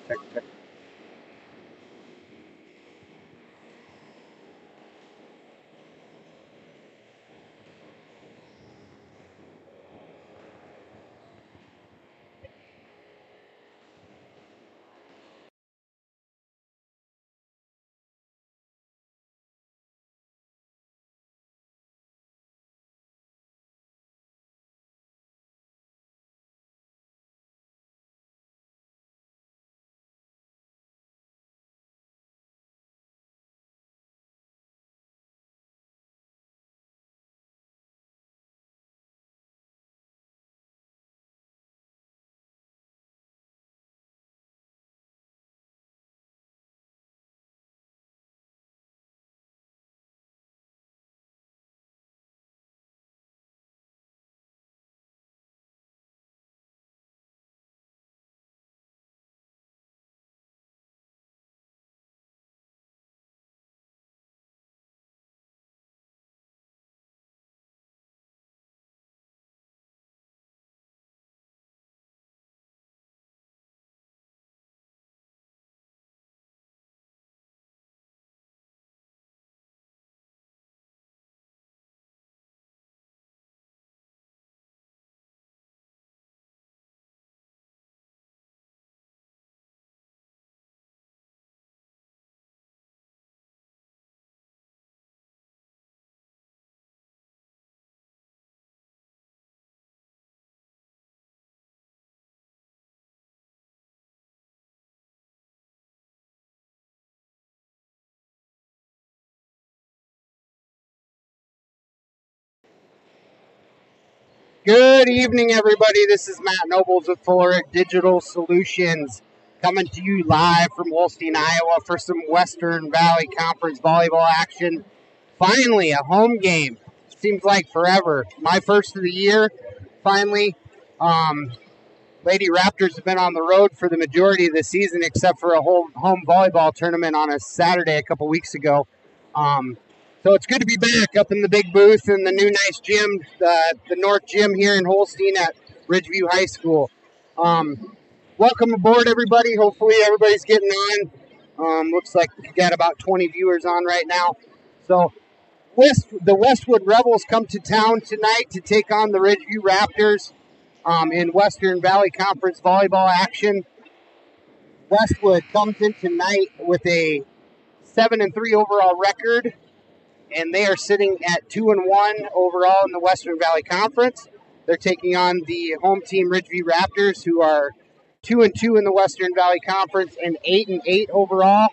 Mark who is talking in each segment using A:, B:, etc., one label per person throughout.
A: Check. Good evening, everybody. This is Matt Nobles with Fuller Digital Solutions, coming to you live from Holstein, Iowa, for some Western Valley Conference volleyball action. Finally, a home game. Seems like forever. My first of the year, finally. Lady Raptors have been on the road for the majority of the season, except for a whole home volleyball tournament on a Saturday a couple weeks ago. So it's good to be back up in the big booth in the new nice gym, the North Gym here in Holstein at Ridgeview High School. Welcome aboard, everybody. Hopefully everybody's getting on. Looks like we've got about 20 viewers on right now. So the Westwood Rebels come to town tonight to take on the Ridgeview Raptors in Western Valley Conference volleyball action. Westwood comes in tonight with a 7-3 overall record, and they are sitting at 2-1 overall in the Western Valley Conference. They're taking on the home team Ridgeview Raptors, who are 2-2 in the Western Valley Conference and 8-8 overall.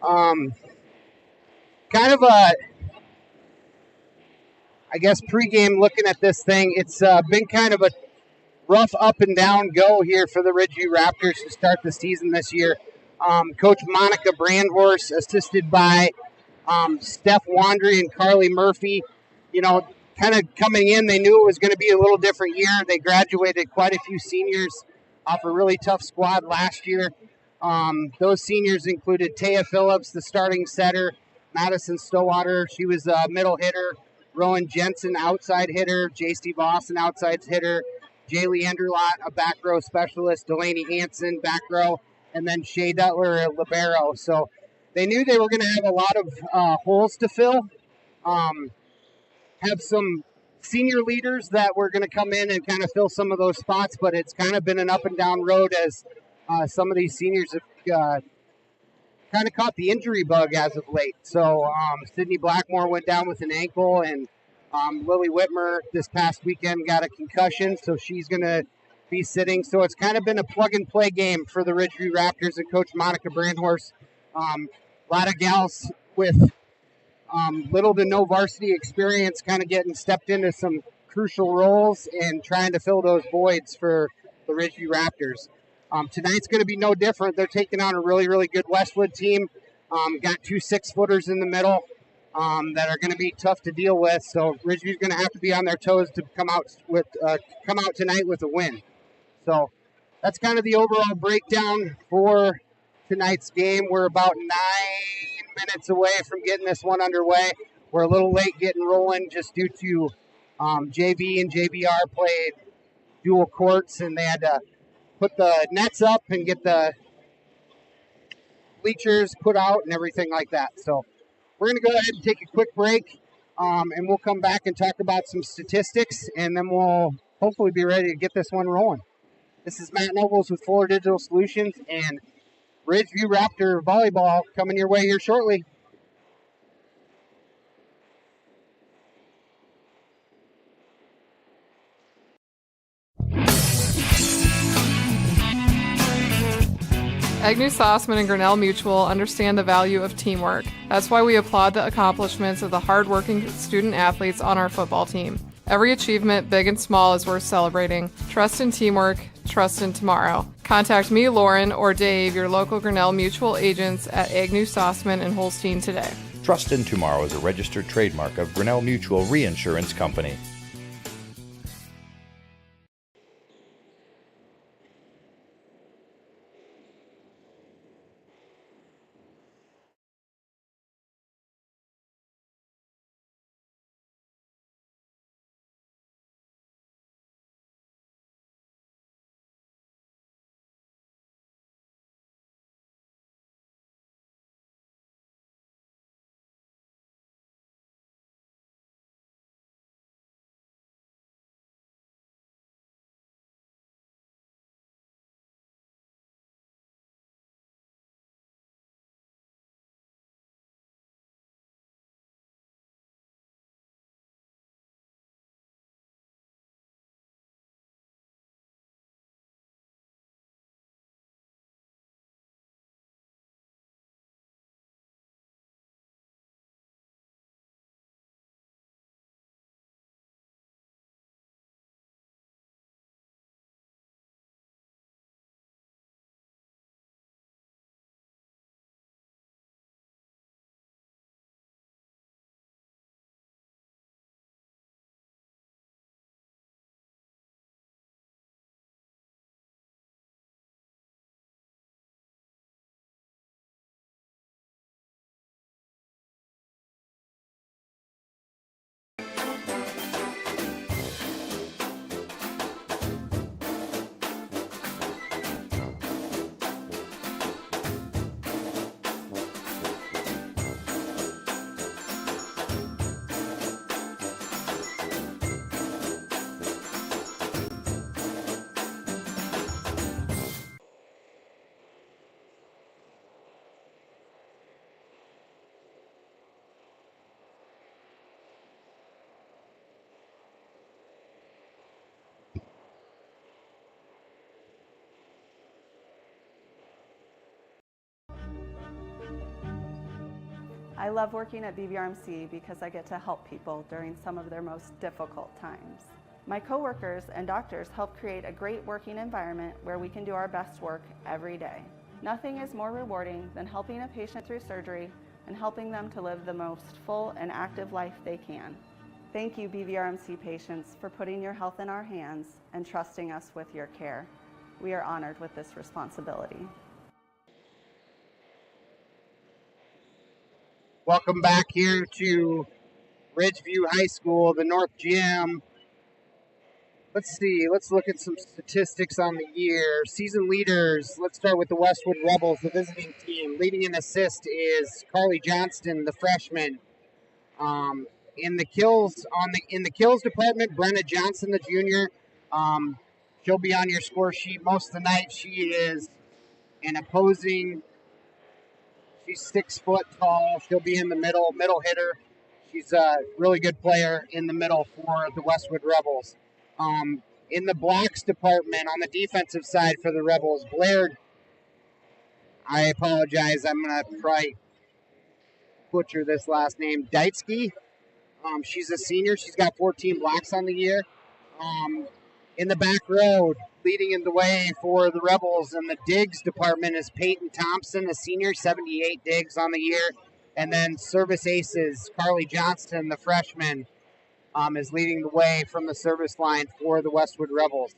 A: Kind of a, I guess, pregame looking at this thing. It's been kind of a rough up and down go here for the Ridgeview Raptors to start the season this year. Coach Monica Brandhorst, assisted by Steph Wandry and Carly Murphy, kind of coming in, they knew it was going to be a little different year. They graduated quite a few seniors off a really tough squad last year. Those seniors included Taya Phillips, the starting setter, Madison Stowater, she was a middle hitter, Rowan Jensen, outside hitter, J.C. Voss, an outside hitter, Jaylee Enderlot, a back row specialist, Delaney Hansen, back row, and then Shea Dutler, a libero. So they knew they were going to have a lot of holes to fill. Have some senior leaders that were going to come in and kind of fill some of those spots, but it's kind of been an up and down road as some of these seniors have kind of caught the injury bug as of late. So Sydney Blackmore went down with an ankle, and Lily Whitmer this past weekend got a concussion, so she's going to be sitting. So it's kind of been a plug-and-play game for the Ridgeview Raptors and Coach Monica Brandhorst. A lot of gals with little to no varsity experience kind of getting stepped into some crucial roles and trying to fill those voids for the Ridgeview Raptors. Tonight's going to be no different. They're taking on a really, really good Westwood team. Got two 6-footers in the middle that are going to be tough to deal with. So Ridgeview's going to have to be on their toes to come out tonight with a win. So that's kind of the overall breakdown for tonight's game. We're about 9 minutes away from getting this one underway. We're a little late getting rolling just due to JV and JVR played dual courts, and they had to put the nets up and get the bleachers put out and everything like that. So we're going to go ahead and take a quick break, and we'll come back and talk about some statistics, and then we'll hopefully be ready to get this one rolling. This is Matt Nobles with Fuller Digital Solutions and Ridgeview Raptor Volleyball coming your way here shortly.
B: Agnew Sossman and Grinnell Mutual understand the value of teamwork. That's why we applaud the accomplishments of the hardworking student athletes on our football team. Every achievement, big and small, is worth celebrating. Trust in teamwork, trust in tomorrow. Contact me, Lauren, or Dave, your local Grinnell Mutual agents at Agnew, Sossman, and Holstein today.
C: Trust in Tomorrow is a registered trademark of Grinnell Mutual Reinsurance Company.
D: I love working at BVRMC because I get to help people during some of their most difficult times. My coworkers and doctors help create a great working environment where we can do our best work every day. Nothing is more rewarding than helping a patient through surgery and helping them to live the most full and active life they can. Thank you, BVRMC patients, for putting your health in our hands and trusting us with your care. We are honored with this responsibility.
A: Welcome back here to Ridgeview High School, the North Gym. Let's see, let's look at some statistics on the year. Season leaders, let's start with the Westwood Rebels, the visiting team. Leading in assist is Carly Johnston, the freshman. In the kills department, Brenna Johnson, the junior. She'll be on your score sheet most of the night. She is an opposing. She's 6 foot tall. She'll be in the middle hitter. She's a really good player in the middle for the Westwood Rebels. In the blocks department, on the defensive side for the Rebels, Blair, I apologize, I'm going to probably butcher this last name, Deitsky. She's a senior. She's got 14 blocks on the year. In the back row, leading in the way for the Rebels in the digs department is Peyton Thompson, a senior, 78 digs on the year. And then service aces, Carly Johnston, the freshman, is leading the way from the service line for the Westwood Rebels.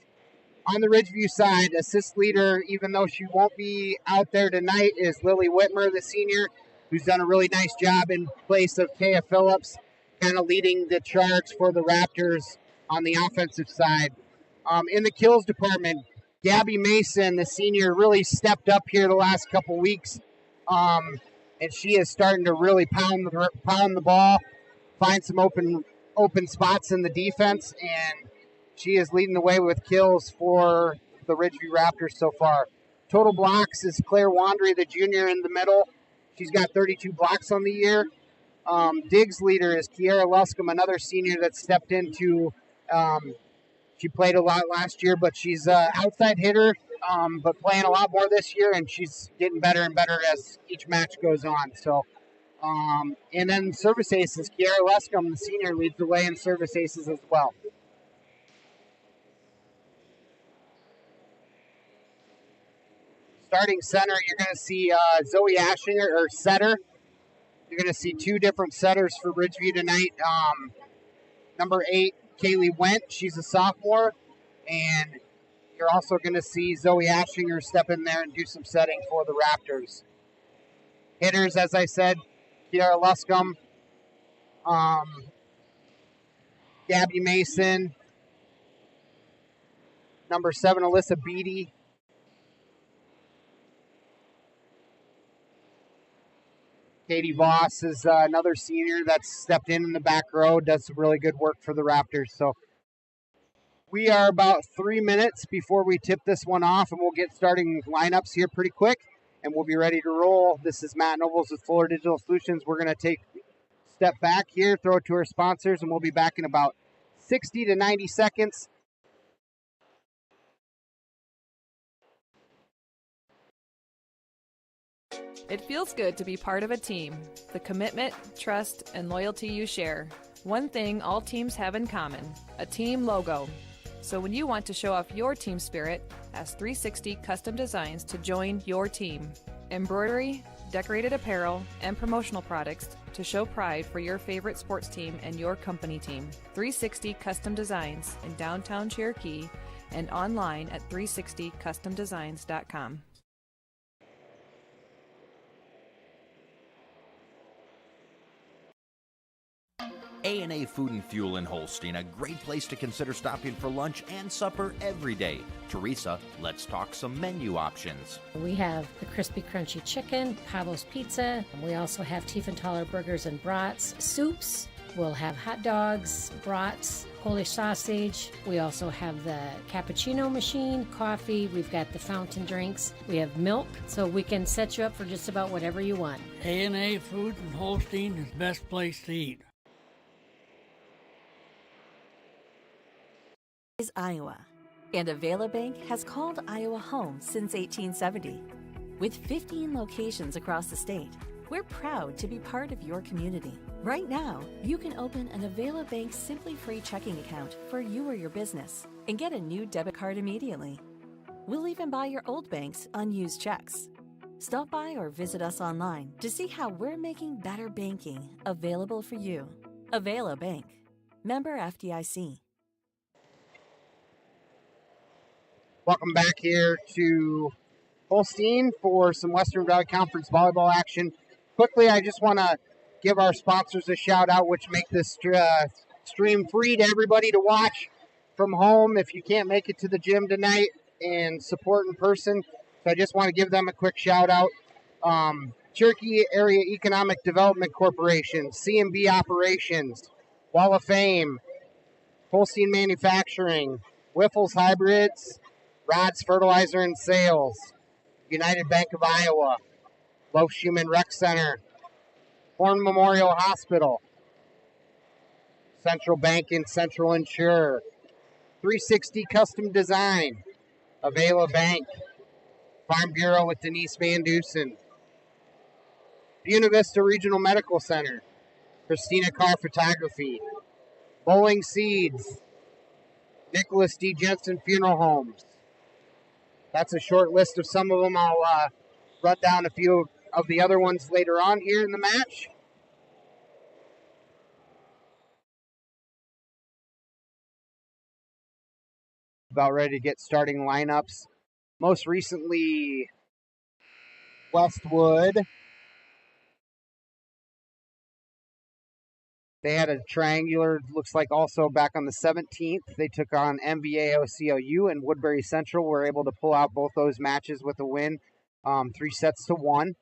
A: On the Ridgeview side, assist leader, even though she won't be out there tonight, is Lily Whitmer, the senior, who's done a really nice job in place of Kaya Phillips, kind of leading the charge for the Raptors on the offensive side. In the kills department, Gabby Mason, the senior, really stepped up here the last couple weeks. And she is starting to really pound the ball, find some open spots in the defense, and she is leading the way with kills for the Ridgeview Raptors so far. Total blocks is Claire Wandry, the junior, in the middle. She's got 32 blocks on the year. Digs leader is Kiara Luscombe, another senior that stepped into. She played a lot last year, but she's an outside hitter, but playing a lot more this year, and she's getting better and better as each match goes on. So, and then service aces, Kiara Luscombe, the senior, leads the way in service aces as well. Starting center, you're going to see Zoe Ashinger, or setter. You're going to see two different setters for Ridgeview tonight. Number 8, Kaylee Went, she's a sophomore. And you're also going to see Zoe Ashinger step in there and do some setting for the Raptors. Hitters, as I said, Kiara Luscombe, Gabby Mason, number 7, Alyssa Beatty, Katie Voss is another senior that's stepped in the back row, does some really good work for the Raptors. So we are about 3 minutes before we tip this one off, and we'll get starting lineups here pretty quick, and we'll be ready to roll. This is Matt Nobles with Fuller Digital Solutions. We're going to take a step back here, throw it to our sponsors, and we'll be back in about 60 to 90 seconds.
E: It feels good to be part of a team. The commitment, trust, and loyalty you share. One thing all teams have in common, a team logo. So when you want to show off your team spirit, ask 360 Custom Designs to join your team. Embroidery, decorated apparel, and promotional products to show pride for your favorite sports team and your company team. 360 Custom Designs in downtown Cherokee and online at 360customdesigns.com.
F: A&A Food and Fuel in Holstein, a great place to consider stopping for lunch and supper every day. Teresa, let's talk some menu options.
G: We have the crispy crunchy chicken, Pablo's Pizza. We also have Tiefenthaler burgers and brats, soups. We'll have hot dogs, brats, Polish sausage. We also have the cappuccino machine, coffee. We've got the fountain drinks. We have milk, so we can set you up for just about whatever you want.
H: A&A Food in Holstein is the best place to eat.
I: Is Iowa, and Avela Bank has called Iowa home since 1870. With 15 locations across the state, we're proud to be part of your community. Right now, you can open an Avela Bank Simply Free checking account for you or your business and get a new debit card immediately. We'll even buy your old bank's unused checks. Stop by or visit us online to see how we're making better banking available for you. Avela Bank. Member FDIC.
A: Welcome back here to Holstein for some Western Valley Conference volleyball action. Quickly, I just want to give our sponsors a shout out, which make this stream free to everybody to watch from home if you can't make it to the gym tonight and support in person. So I just want to give them a quick shout out. Cherokee Area Economic Development Corporation, C&B Operations, Wall of Fame, Holstein Manufacturing, Wiffles Hybrids, Rods Fertilizer and Sales, United Bank of Iowa, Loaf Schumann Rec Center, Horn Memorial Hospital, Central Bank and Central Insure, 360 Custom Design, Avela Bank, Farm Bureau with Denise Van Dusen, Buena Vista Regional Medical Center, Christina Carr Photography, Bowling Seeds, Nicholas D. Jensen Funeral Homes. That's a short list of some of them. I'll run down a few of the other ones later on here in the match. About ready to get starting lineups. Most recently, Westwood. They had a triangular, looks like also back on the 17th. They took on MVA-OCLU, and Woodbury Central were able to pull out both those matches with a win, 3-1.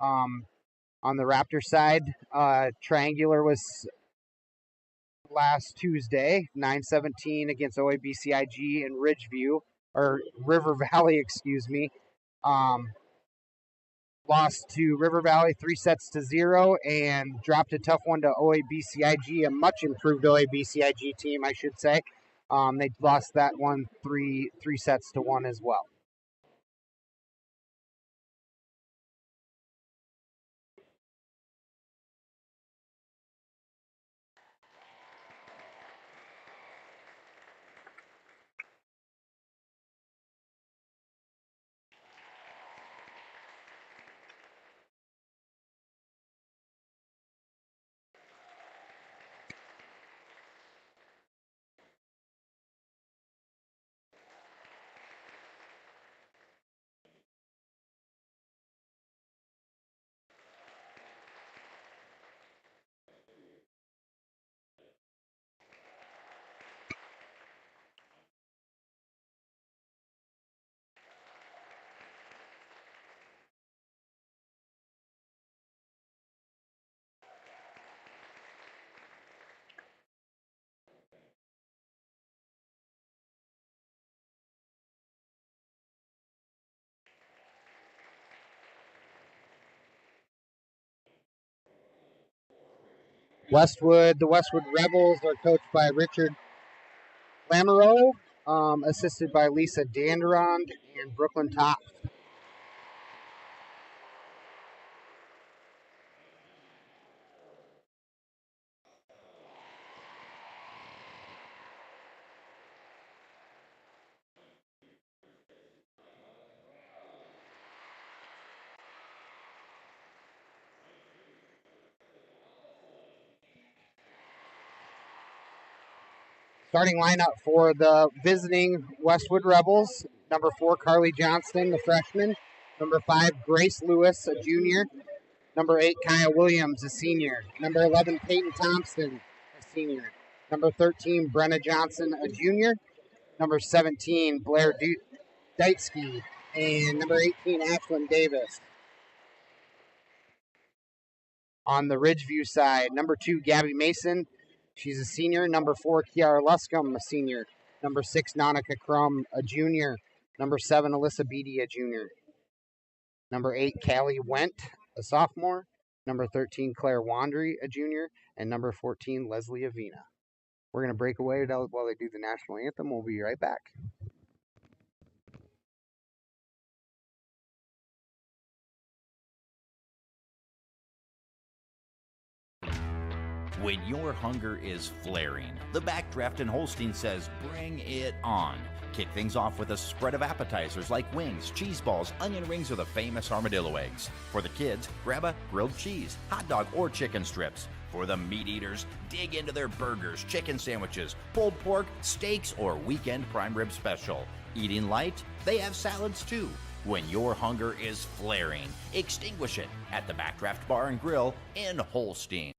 A: On the Raptor side, Triangular was last Tuesday, 9-17 against OABCIG in Ridgeview, or River Valley, excuse me. Lost to River Valley 3-0 and dropped a tough one to OABCIG, a much improved OABCIG team, I should say. They lost that one 3-1 as well. The Westwood Rebels are coached by Richard Lamoureux, assisted by Lisa Danderond and Brooklyn Top. Starting lineup for the visiting Westwood Rebels: number 4, Carly Johnston, the freshman; number 5, Grace Lewis, a junior; number 8, Kaya Williams, a senior; number 11, Peyton Thompson, a senior; number 13, Brenna Johnson, a junior; number 17, Blair Deitsky, and number 18, Ashlyn Davis. On the Ridgeview side, number 2, Gabby Mason, she's a senior; number 4, Kiara Luscombe, a senior; number 6, Nautica Crum, a junior; number 7, Alyssa Beatty, a junior; number 8, Callie Went, a sophomore; number 13, Claire Wandry, a junior; and number 14, Leslie Avina. We're going to break away while they do the national anthem. We'll be right back.
F: When your hunger is flaring, the Backdraft in Holstein says bring it on. Kick things off with a spread of appetizers like wings, cheese balls, onion rings, or the famous armadillo eggs. For the kids, grab a grilled cheese, hot dog, or chicken strips. For the meat eaters, dig into their burgers, chicken sandwiches, pulled pork, steaks, or weekend prime rib special. Eating light? They have salads too. When your hunger is flaring, extinguish it at the Backdraft Bar and Grill in Holstein.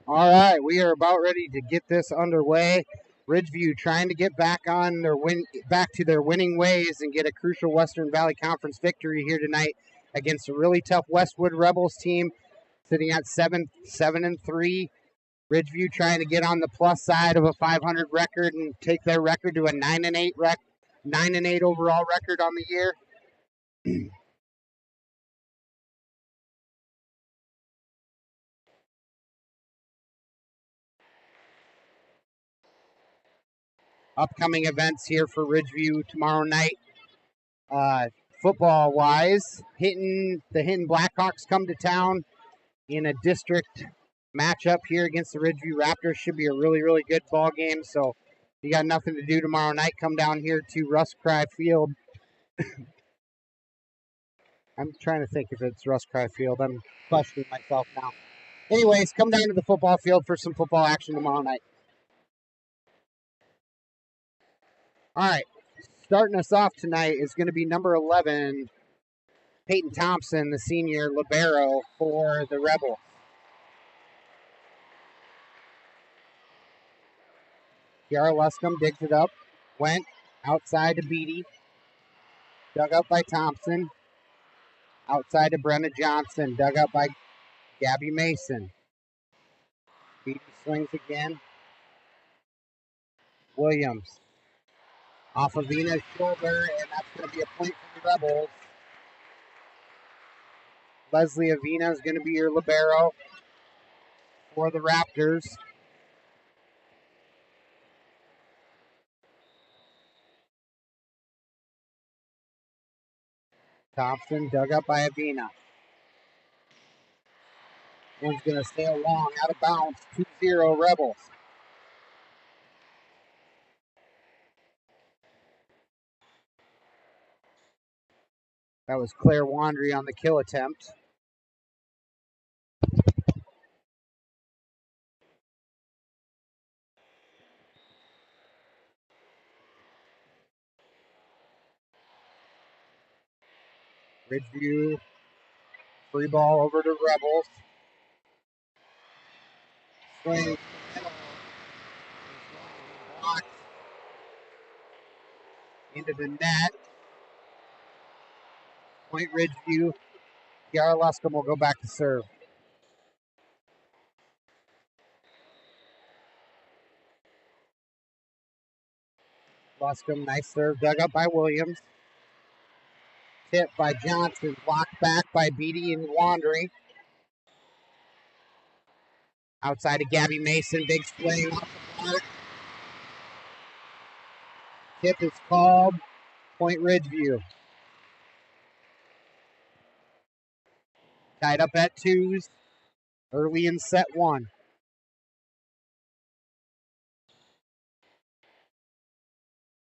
A: All right, we are about ready to get this underway. Ridgeview trying to get back to their winning ways and get a crucial Western Valley Conference victory here tonight against a really tough Westwood Rebels team, sitting at 7-3. Ridgeview trying to get on the plus side of a 500 record and take their record to a 9-8 overall record on the year. Upcoming events here for Ridgeview tomorrow night. Football-wise, the Hinton Blackhawks come to town in a district matchup here against the Ridgeview Raptors. Should be a really, really good ball game. So if you got nothing to do tomorrow night, come down here to Russ Cry Field. I'm trying to think if it's Russ Cry Field. I'm questioning myself now. Anyways, come down to the football field for some football action tomorrow night. All right, starting us off tonight is going to be number 11, Peyton Thompson, the senior libero for the Rebels. Kiara Luscombe digs it up, went outside to Beatty, dug up by Thompson, outside to Brenna Johnson, dug up by Gabby Mason. Beatty swings again. Williams off of Vina's shoulder, and that's going to be a point for the Rebels. Leslie Avina is going to be your libero for the Raptors. Thompson dug up by Avina. One's going to stay along, out of bounds, 2-0 Rebels. That was Claire Wandry on the kill attempt. Ridgeview, free ball over to Rebels. Swing blocked into the net. Point Ridgeview. Kiara Luscombe will go back to serve. Luscombe, nice serve, dug up by Williams. Tipped by Johnson, blocked back by Beatty and Wandry. Outside of Gabby Mason, big swing off the mark. Tip is called, point Ridgeview. Tied up at 2s, early in set 1.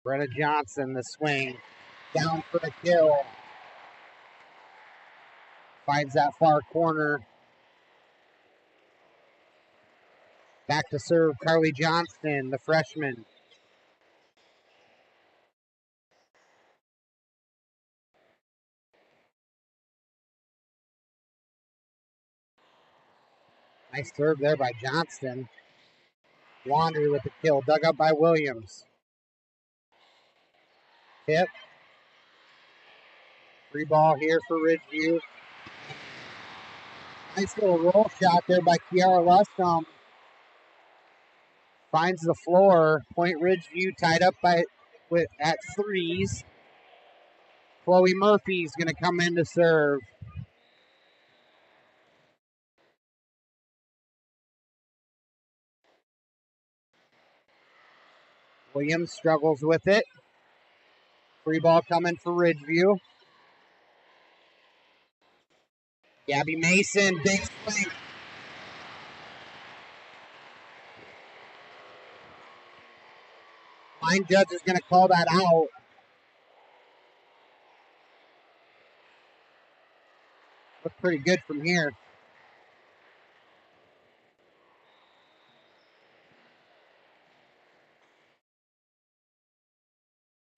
A: Brenna Johnson, the swing, down for a kill. Finds that far corner. Back to serve, Carly Johnston, the freshman. Nice serve there by Johnston. Wandry with the kill, dug up by Williams. Tip. Free ball here for Ridgeview. Nice little roll shot there by Kiara Luscombe. Finds the floor. Point Ridgeview tied up at 3s. Chloe Murphy's going to come in to serve. Williams struggles with it. Free ball coming for Ridgeview. Gabby Mason, big swing. Line judge is going to call that out. Looked pretty good from here.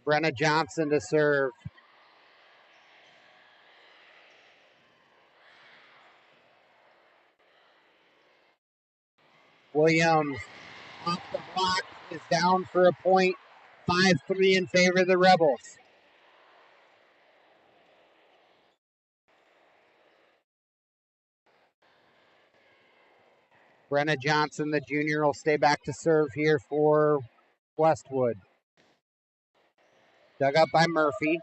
A: Brenna Johnson to serve. Williams off the block is down for a point. 5-3 in favor of the Rebels. Brenna Johnson, the junior, will stay back to serve here for Westwood. Dug up by Murphy.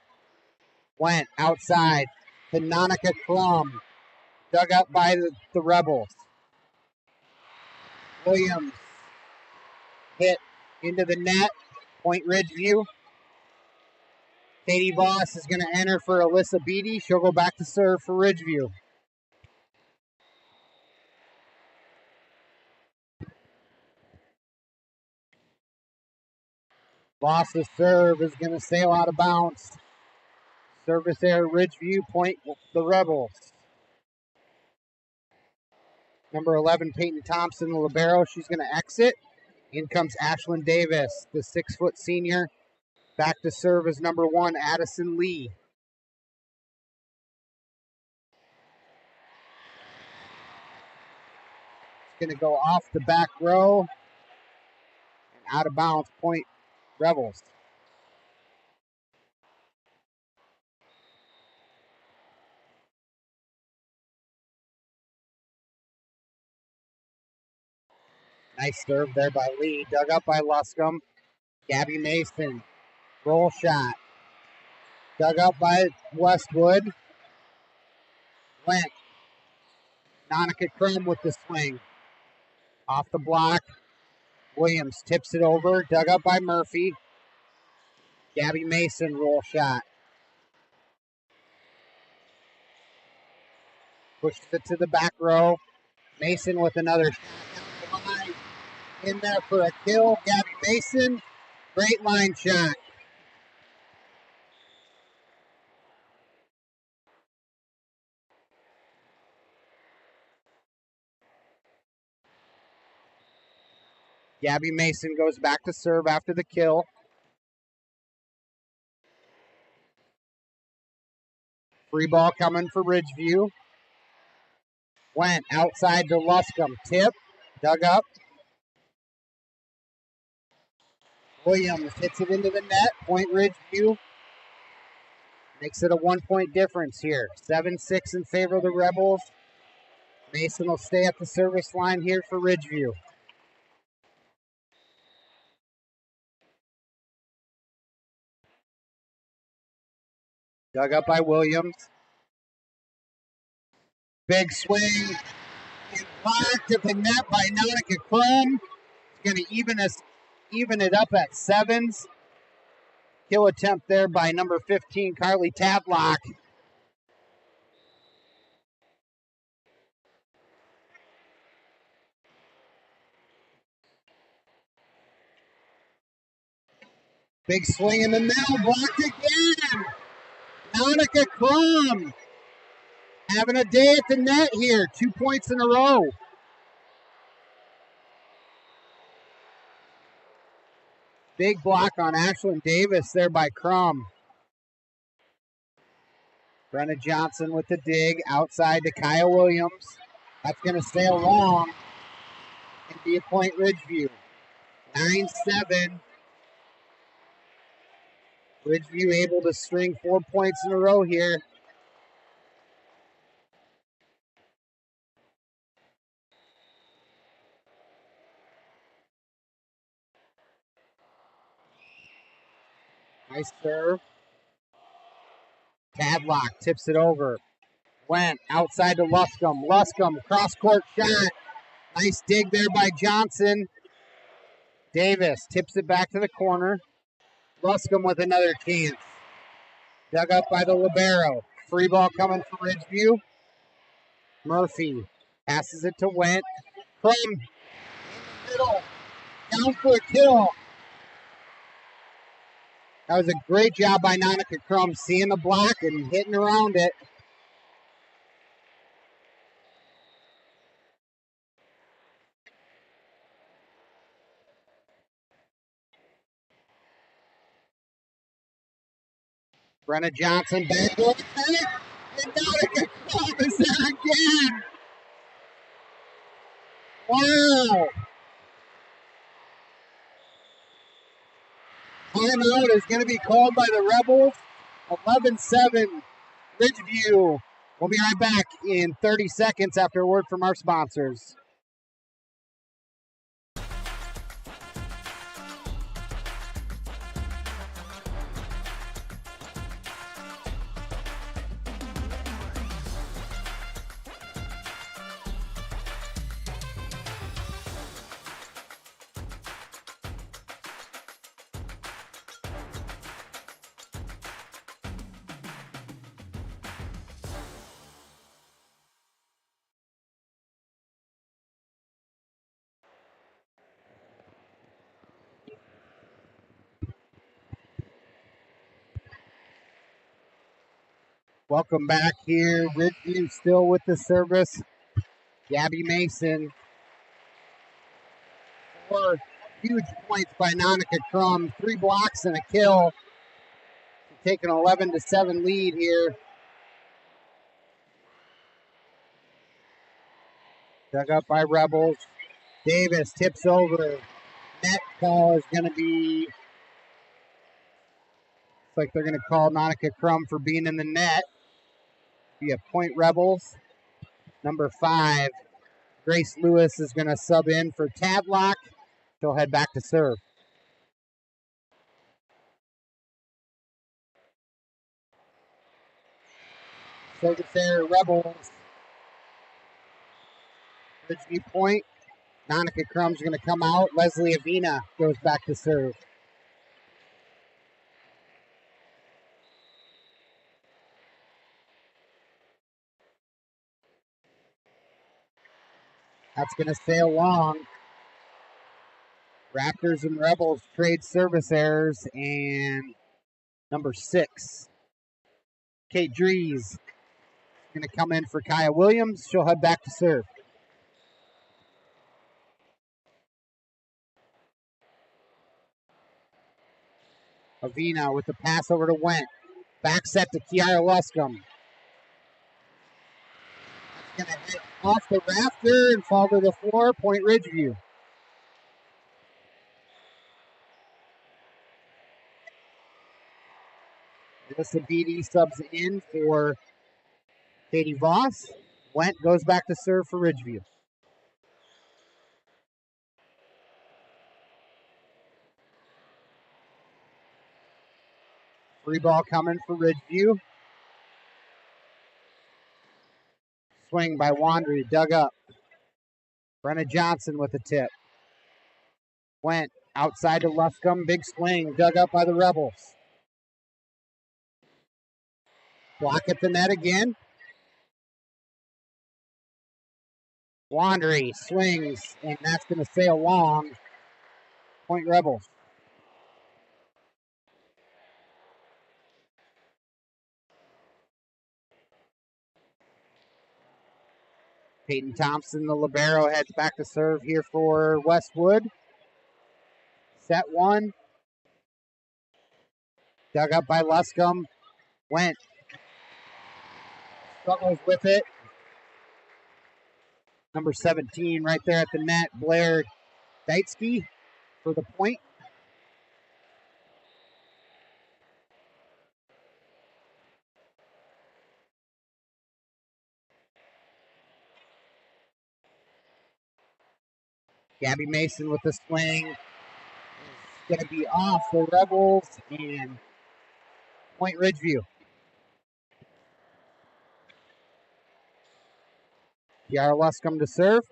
A: Went outside to Nonica Crum. Dug up by the Rebels. Williams hit into the net. Point Ridgeview. Katie Voss is going to enter for Alyssa Beatty. She'll go back to serve for Ridgeview. Lost the serve, is going to sail out of bounds. Service error, Ridgeview, point the Rebels. Number 11, Peyton Thompson, the libero. She's going to exit. In comes Ashlyn Davis, the 6-foot senior. Back to serve is number 1, Addison Lee. It's going to go off the back row. And out of bounds, point Rebels. Nice serve there by Lee. Dug up by Luscombe. Gabby Mason. Roll shot. Dug up by Westwood. Went. Nonica Crum with the swing. Off the block. Williams tips it over. Dug up by Murphy. Gabby Mason roll shot. Pushes it to the back row. Mason with another shot down the line. In there for a kill. Gabby Mason. Great line shot. Gabby Mason goes back to serve after the kill. Free ball coming for Ridgeview. Went outside to Luscombe. Tip. Dug up. Williams hits it into the net. Point Ridgeview. Makes it a 1-point difference here. 7-6 in favor of the Rebels. Mason will stay at the service line here for Ridgeview. Dug up by Williams. Big swing. And blocked at the net by Nonica Crum. It's going to even it up at 7s. Kill attempt there by number 15, Carly Tadlock. Big swing in the middle. Blocked again. Nonica Crum having a day at the net here. 2 points in a row. Big block on Ashlyn Davis there by Crum. Brenna Johnson with the dig. Outside to Kaya Williams. That's going to sail long and be a point Ridgeview. 9-7. Ridgeview able to string 4 points in a row here. Nice serve. Tadlock tips it over. Went outside to Luscombe. Luscombe, cross-court shot. Nice dig there by Johnson. Davis tips it back to the corner. Luscombe with another chance. Dug up by the libero. Free ball coming for Ridgeview. Murphy passes it to Went. Crum in the middle. Down for a kill. That was a great job by Nonica Crum, seeing the block and hitting around it. Brenna Johnson back over it. And Nonica Crum is there again. Wow. Timeout is going to be called by the Rebels. 11-7 Ridgeview. We'll be right back in 30 seconds after a word from our sponsors. Welcome back here. Ridgeview still with the service. Gabby Mason. 4 huge points by Nonica Crum. 3 blocks and a kill. Take an 11-7 lead here. Dug up by Rebels. Davis tips over. Net call is going to be... Looks like they're going to call Nonica Crum for being in the net. Be a point Rebels. Number 5, Grace Lewis is going to sub in for Tadlock. She'll head back to serve. Service error, Rebels. Ridgeview point. Nonica Crum's going to come out. Leslie Avina goes back to serve. That's going to sail long. Raptors and Rebels trade service errors, and number 6, Kate Drees, going to come in for Kaya Williams. She'll head back to serve. Avina with the pass over to Went. Back set to Kiara Luscombe. Going to hit off the rafter and fall to the floor. Point Ridgeview. Alyssa Beatty subs in for Katie Voss. Went goes back to serve for Ridgeview. Free ball coming for Ridgeview. Swing by Wandry, dug up. Brenna Johnson with the tip. Went outside to Luscombe, big swing, dug up by the Rebels. Block at the net again. Wandry swings, and that's going to sail long. Point Rebels. Peyton Thompson, the libero, heads back to serve here for Westwood. Set 1. Dug up by Luscombe. Went. Struggles with it. Number 17 right there at the net, Blair Deitsky for the point. Gabby Mason with the swing. Is going to be off the Rebels, and point Ridgeview. Kiara Luscombe to serve.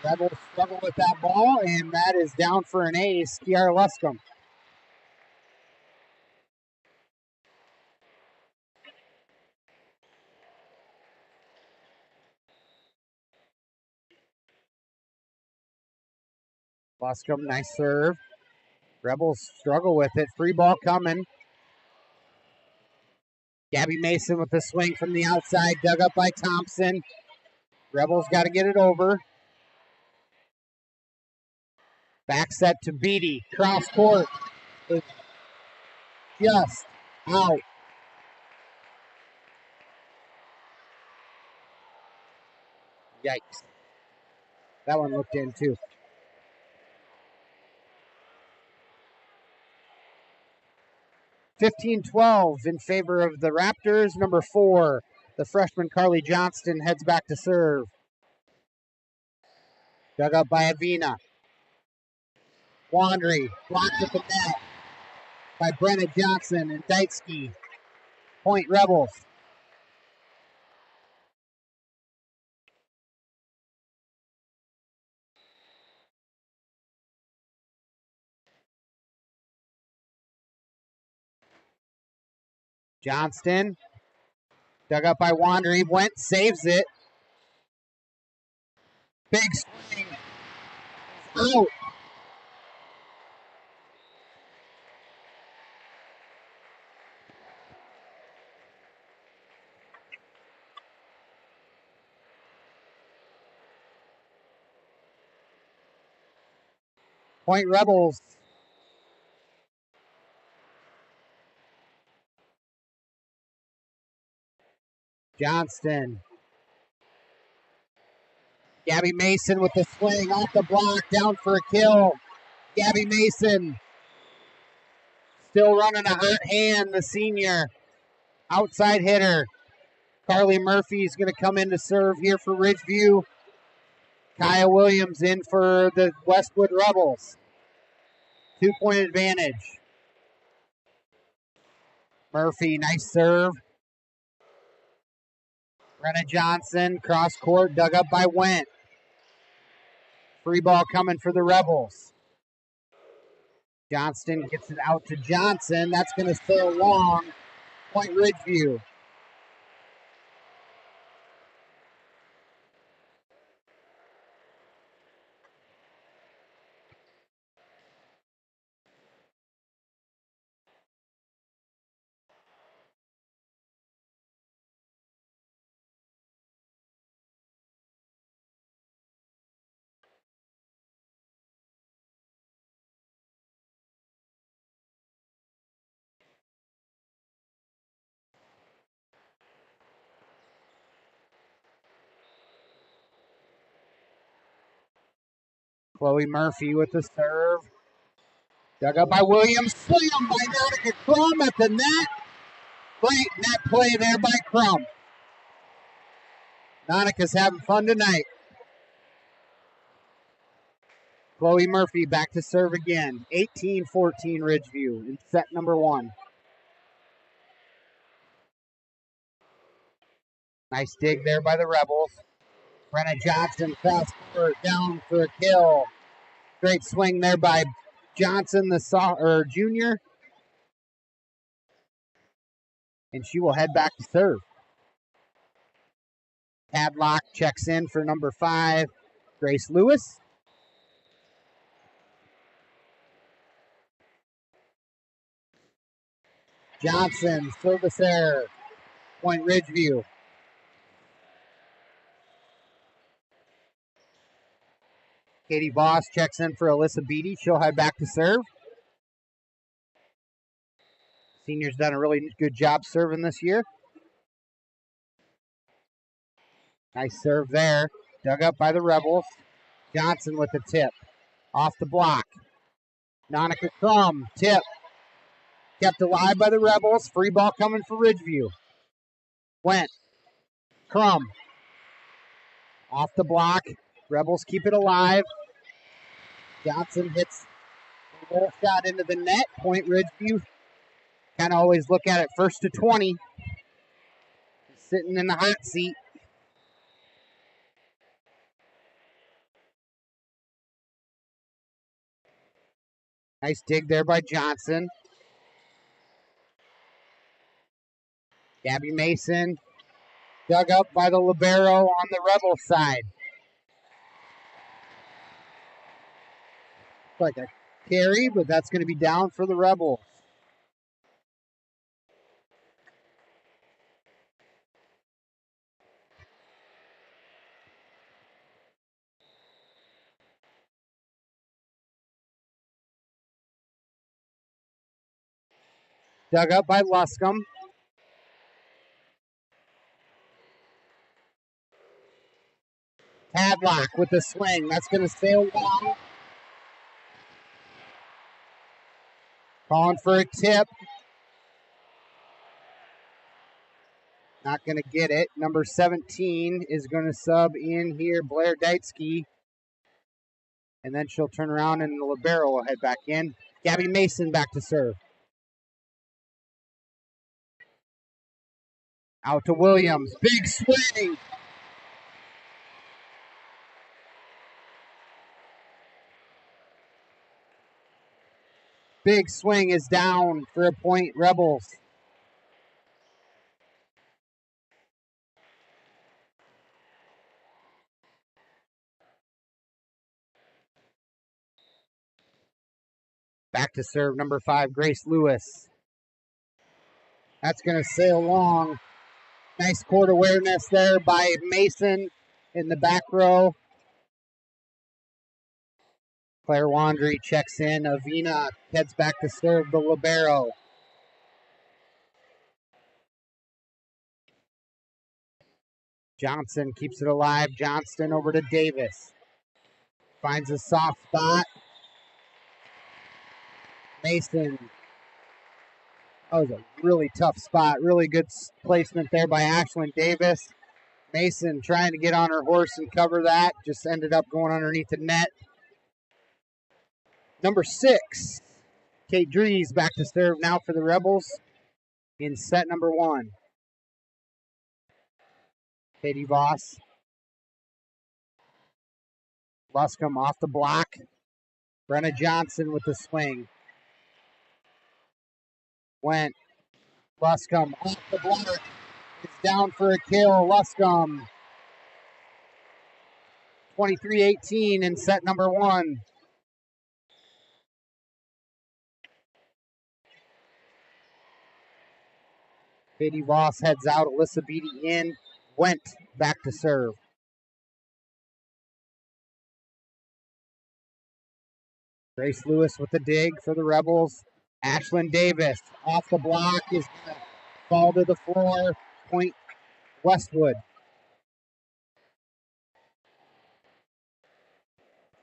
A: Rebels struggle with that ball, and that is down for an ace. Kiara Luscombe. Luscombe, nice serve. Rebels struggle with it. Free ball coming. Gabby Mason with the swing from the outside, dug up by Thompson. Rebels got to get it over. Back set to Beatty. Cross court is just out. Yikes. That one looked in too. 15-12 in favor of the Raptors. Number 4, the freshman Carly Johnston heads back to serve. Dug up by Avina. Wandry blocked at the net by Brenna Johnson and Deitsky. Point Rebels. Johnston, dug up by Wandry, Went, saves it. Big swing. Out. Point Rebels. Johnston. Gabby Mason with the swing off the block, down for a kill. Gabby Mason still running a hot hand, the senior. Outside hitter. Carly Murphy is going to come in to serve here for Ridgeview. Kaya Williams in for the Westwood Rebels. 2-point advantage. Murphy, nice serve. Brenna Johnson, cross court, dug up by Went. Free ball coming for the Rebels. Johnston gets it out to Johnson. That's going to stay long. Point Ridgeview. Chloe Murphy with the serve. Dug up by Williams. Slam by Nautica Crum at the net. Great net play there by Crum. Nautica's having fun tonight. Chloe Murphy back to serve again. 18-14 Ridgeview in set number 1. Nice dig there by the Rebels. Brenna Johnson fast forward down for a kill. Great swing there by Johnson, the junior. And she will head back to serve. Padlock checks in for number 5, Grace Lewis. Johnson, service error. Point Ridgeview. Katie Voss checks in for Alyssa Beatty. She'll head back to serve. Senior's done a really good job serving this year. Nice serve there. Dug up by the Rebels. Johnson with the tip. Off the block. Nautica Crum, tip. Kept alive by the Rebels. Free ball coming for Ridgeview. Went. Crum. Off the block. Rebels keep it alive. Johnson hits a little shot into the net. Point Ridgeview. Kind of always look at it first to 20. Sitting in the hot seat. Nice dig there by Johnson. Gabby Mason dug up by the libero on the Rebel side. Like a carry, but that's going to be down for the Rebels. Dug up by Luscombe. Padlock with the swing. That's going to sail long. Calling for a tip. Not going to get it. Number 17 is going to sub in here, Blair Deitsky. And then she'll turn around and the libero will head back in. Gabby Mason back to serve. Out to Williams. Big swing. Big swing is down for a point, Rebels. Back to serve number 5, Grace Lewis. That's going to sail long. Nice court awareness there by Mason in the back row. Claire Wandry checks in. Avina heads back to serve the libero. Johnson keeps it alive. Johnston over to Davis. Finds a soft spot. Mason. That was a really tough spot. Really good placement there by Ashlyn Davis. Mason trying to get on her horse and cover that. Just ended up going underneath the net. Number 6, Kate Dries back to serve now for the Rebels in set number 1. Katie Voss. Luscombe off the block. Brenna Johnson with the swing. Went. Luscombe off the block. It's down for a kill. Luscombe. 23-18 in set number 1. Katie Voss heads out. Alyssa Beatty in. Went back to serve. Grace Lewis with the dig for the Rebels. Ashlyn Davis off the block is going to fall to the floor. Point Westwood.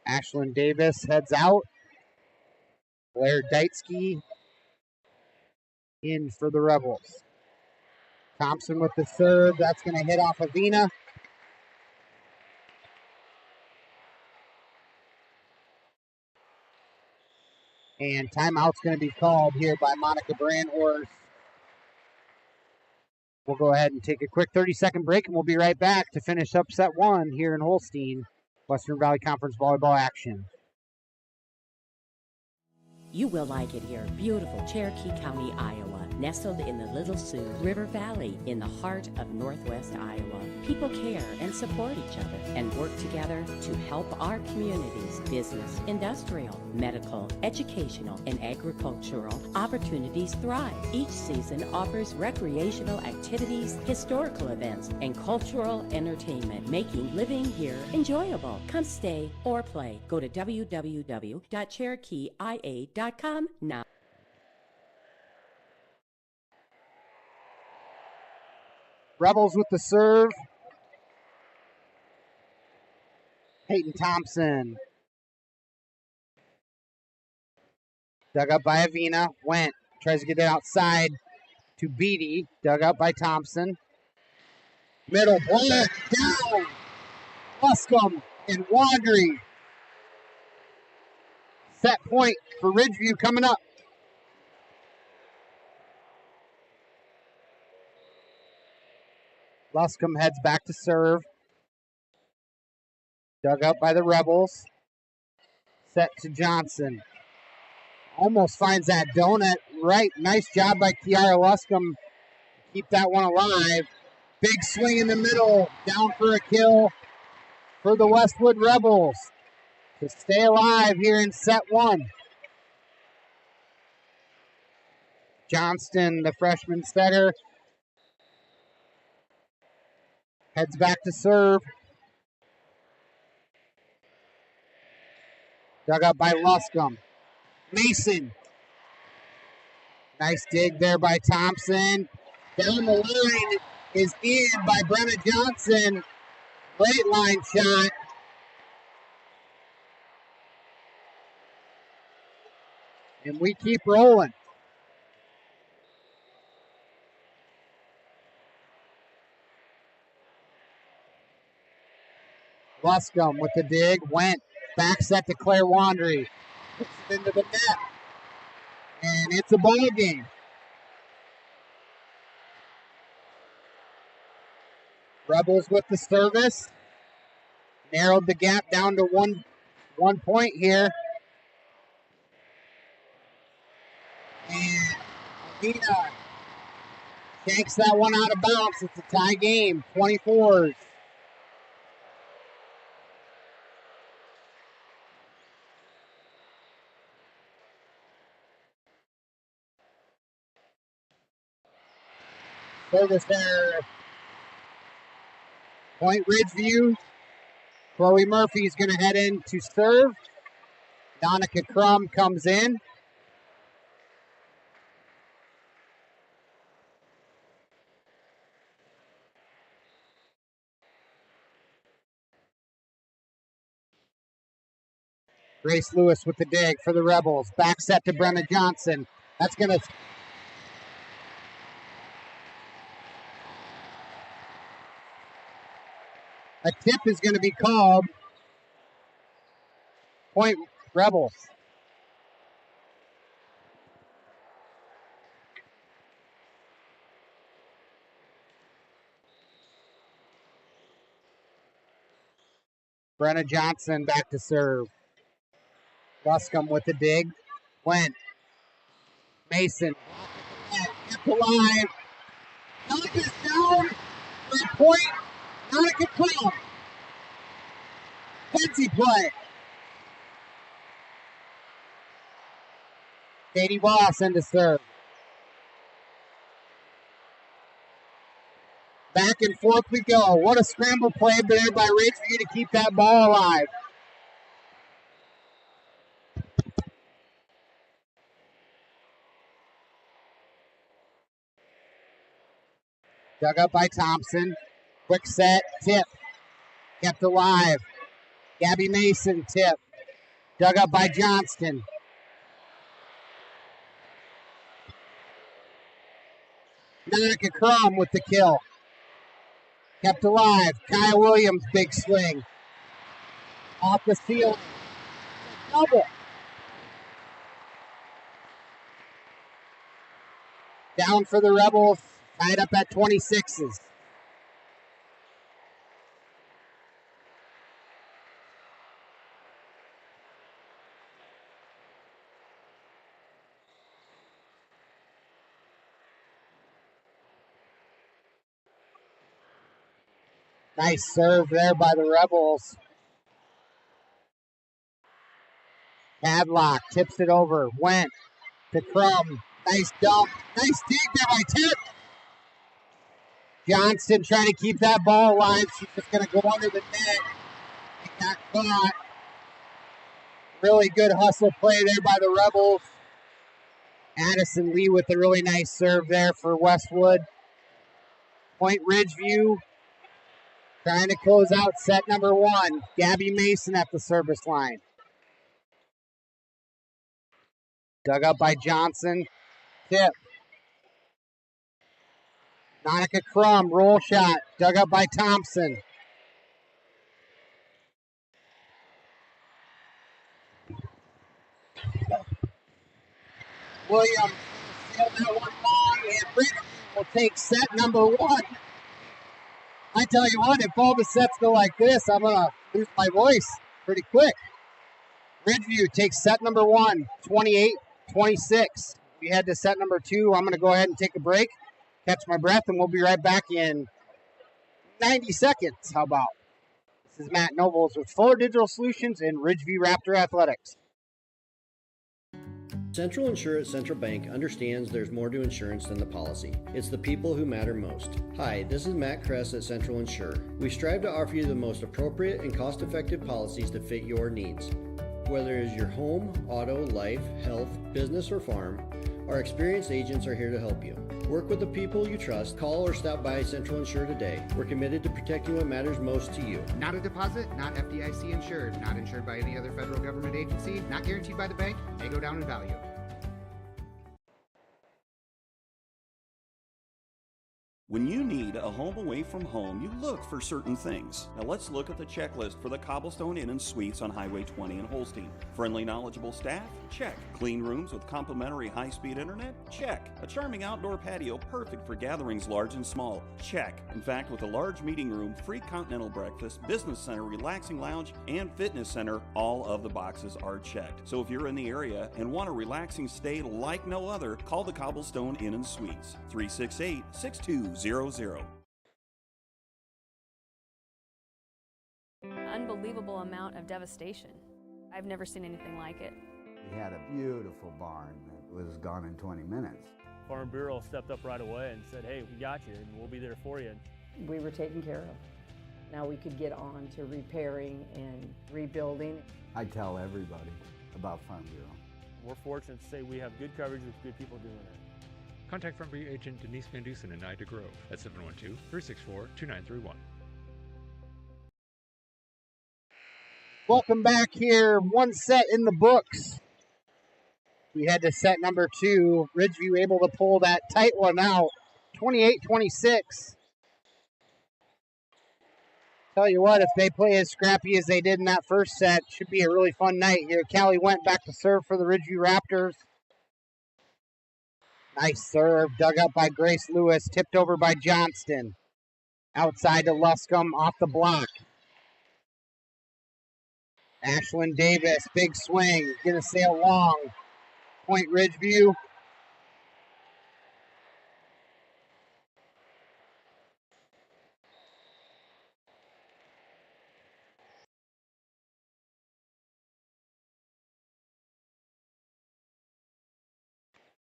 A: Ashlyn Davis heads out. Blair Deitsky in for the Rebels. Thompson with the serve. That's going to hit off Avina. And timeout's going to be called here by Monica Brandhorst. We'll go ahead and take a quick 30-second break, and we'll be right back to finish up set 1 here in Holstein, Western Valley Conference volleyball action.
J: You will like it here. Beautiful Cherokee County, Iowa, nestled in the Little Sioux River Valley in the heart of Northwest Iowa. People care and support each other and work together to help our communities, business, industrial, medical, educational, and agricultural opportunities thrive. Each season offers recreational activities, historical events, and cultural entertainment, making living here enjoyable. Come stay or play. Go to www.cherokeeia.com now.
A: Rebels with the serve. Peyton Thompson. Dug up by Avina. Went. Tries to get it outside to Beatty. Dug up by Thompson. Middle. Black. Down. Luscombe and Wandry. Set point for Ridgeview coming up. Luscombe heads back to serve. Dug up by the Rebels. Set to Johnson. Almost finds that donut right. Nice job by Kiara Luscombe. Keep that one alive. Big swing in the middle. Down for a kill for the Westwood Rebels to stay alive here in set 1. Johnston, the freshman setter, heads back to serve. Dug up by Luscombe. Mason. Nice dig there by Thompson. Down the line is in by Brenna Johnson. Late line shot. And we keep rolling. Luscombe with the dig. Went. Back set to Claire Wandry. Puts it into the net. And it's a ball game. Rebels with the service. Narrowed the gap down to one point here. And Avina shanks that one out of bounds. It's a tie game. 24s. Service there. Point Ridgeview. Chloe Murphy is going to head in to serve. Donica Crum comes in. Grace Lewis with the dig for the Rebels. Back set to Brenna Johnson. That's going to... A tip is going to be called. Point Rebels. Brenna Johnson back to serve. Buscombe with the dig. Went. Mason. Kept alive. Donica's down. For a point. Donica Crum. Fancy play. Katie Voss into serve. Back and forth we go. What a scramble play there by Ridgeview to keep that ball alive. Dug up by Thompson. Quick set, tip. Kept alive. Gabby Mason, tip. Dug up by Johnston. Donica Crum with the kill. Kept alive. Kaya Williams, big swing. Off the ceiling. Double. Down for the Rebels. Tied up at 26s. Nice serve there by the Rebels. Padlock tips it over. Went to Crum. Nice dump. Nice dig there by Tip. Johnston trying to keep that ball alive. She's just going to go under the net. It got caught. Really good hustle play there by the Rebels. Addison Lee with a really nice serve there for Westwood. Point Ridgeview. Trying to close out set number one. Gabby Mason at the service line. Dug up by Johnson. Tip. Donica Crum, roll shot. Dug up by Thompson. Williams sailed that one long, and Ridgeview will take set number one. I tell you what, if all the sets go like this, I'm going to lose my voice pretty quick. Ridgeview takes set number one, 28-26. We head to set number two. I'm going to go ahead and take a break, catch my breath, and we'll be right back in 90 seconds. How about? This is Matt Nobles with Fuller Digital Solutions and Ridgeview Raptor Athletics.
K: Central Insure at Central Bank understands there's more to insurance than the policy. It's the people who matter most. Hi, this is Matt Kress at Central Insure. We strive to offer you the most appropriate and cost-effective policies to fit your needs. Whether it is your home, auto, life, health, business, or farm, our experienced agents are here to help you. Work with the people you trust. Call or stop by Central Insure today. We're committed to protecting what matters most to you.
L: Not a deposit, not FDIC insured, not insured by any other federal government agency, not guaranteed by the bank, may go down in value.
M: When you need a home away from home, you look for certain things. Now let's look at the checklist for the Cobblestone Inn and Suites on Highway 20 in Holstein. Friendly, knowledgeable staff? Check. Clean rooms with complimentary high-speed internet? Check. A charming outdoor patio perfect for gatherings large and small? Check. In fact, with a large meeting room, free continental breakfast, business center, relaxing lounge, and fitness center, all of the boxes are checked. So if you're in the area and want a relaxing stay like no other, call the Cobblestone Inn and Suites, 368-6200.
N: Unbelievable amount of devastation. I've never seen anything like it.
O: We had a beautiful barn that was gone in 20 minutes.
P: Farm Bureau stepped up right away and said, hey, we got you and we'll be there for you.
Q: We were taken care of. Now we could get on to repairing and rebuilding.
O: I tell everybody, about Farm Bureau.
P: We're fortunate to say we have good coverage with good people doing it.
Q: Contact Farm Bureau agent Denise Van Dusen in Ida Grove at 712-364-2931.
A: Welcome back here. One set in the books. We head to set number 2. Ridgeview able to pull that tight one out. 28-26. Tell you what, if they play as scrappy as they did in that first set, should be a really fun night here. Callie went back to serve for the Ridgeview Raptors. Nice serve, dug up by Grace Lewis, tipped over by Johnston. Outside to Luscombe, off the block. Ashlyn Davis, big swing, gonna sail long. Point Ridgeview.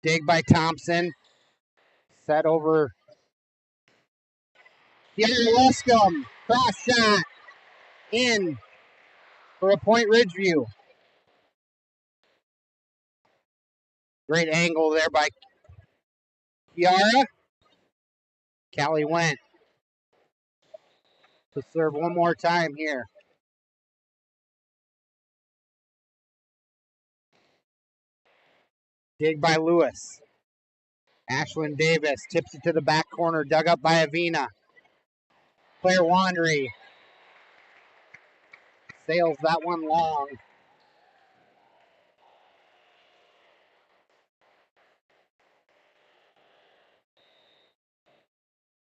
A: Dig by Thompson. Set over. Deanna Luscombe. Cross shot. In for a point Ridgeview. Great angle there by Kiara. Callie went to serve one more time here. Dig by Lewis. Ashlyn Davis tips it to the back corner, dug up by Avina. Claire Wandry sails that one long.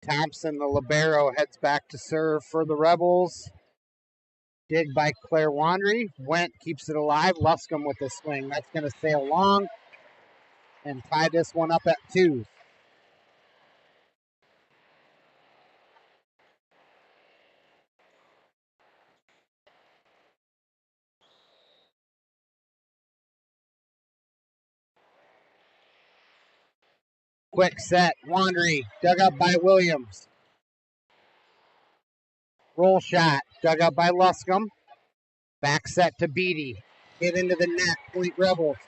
A: Thompson, the libero, heads back to serve for the Rebels. Dig by Claire Wandry. Went, keeps it alive. Luscombe with the swing. That's going to sail long and tie this one up at 2. Quick set. Wandry, dug up by Williams. Roll shot, dug up by Luscombe. Back set to Beatty. Hit into the net. Point Rebels.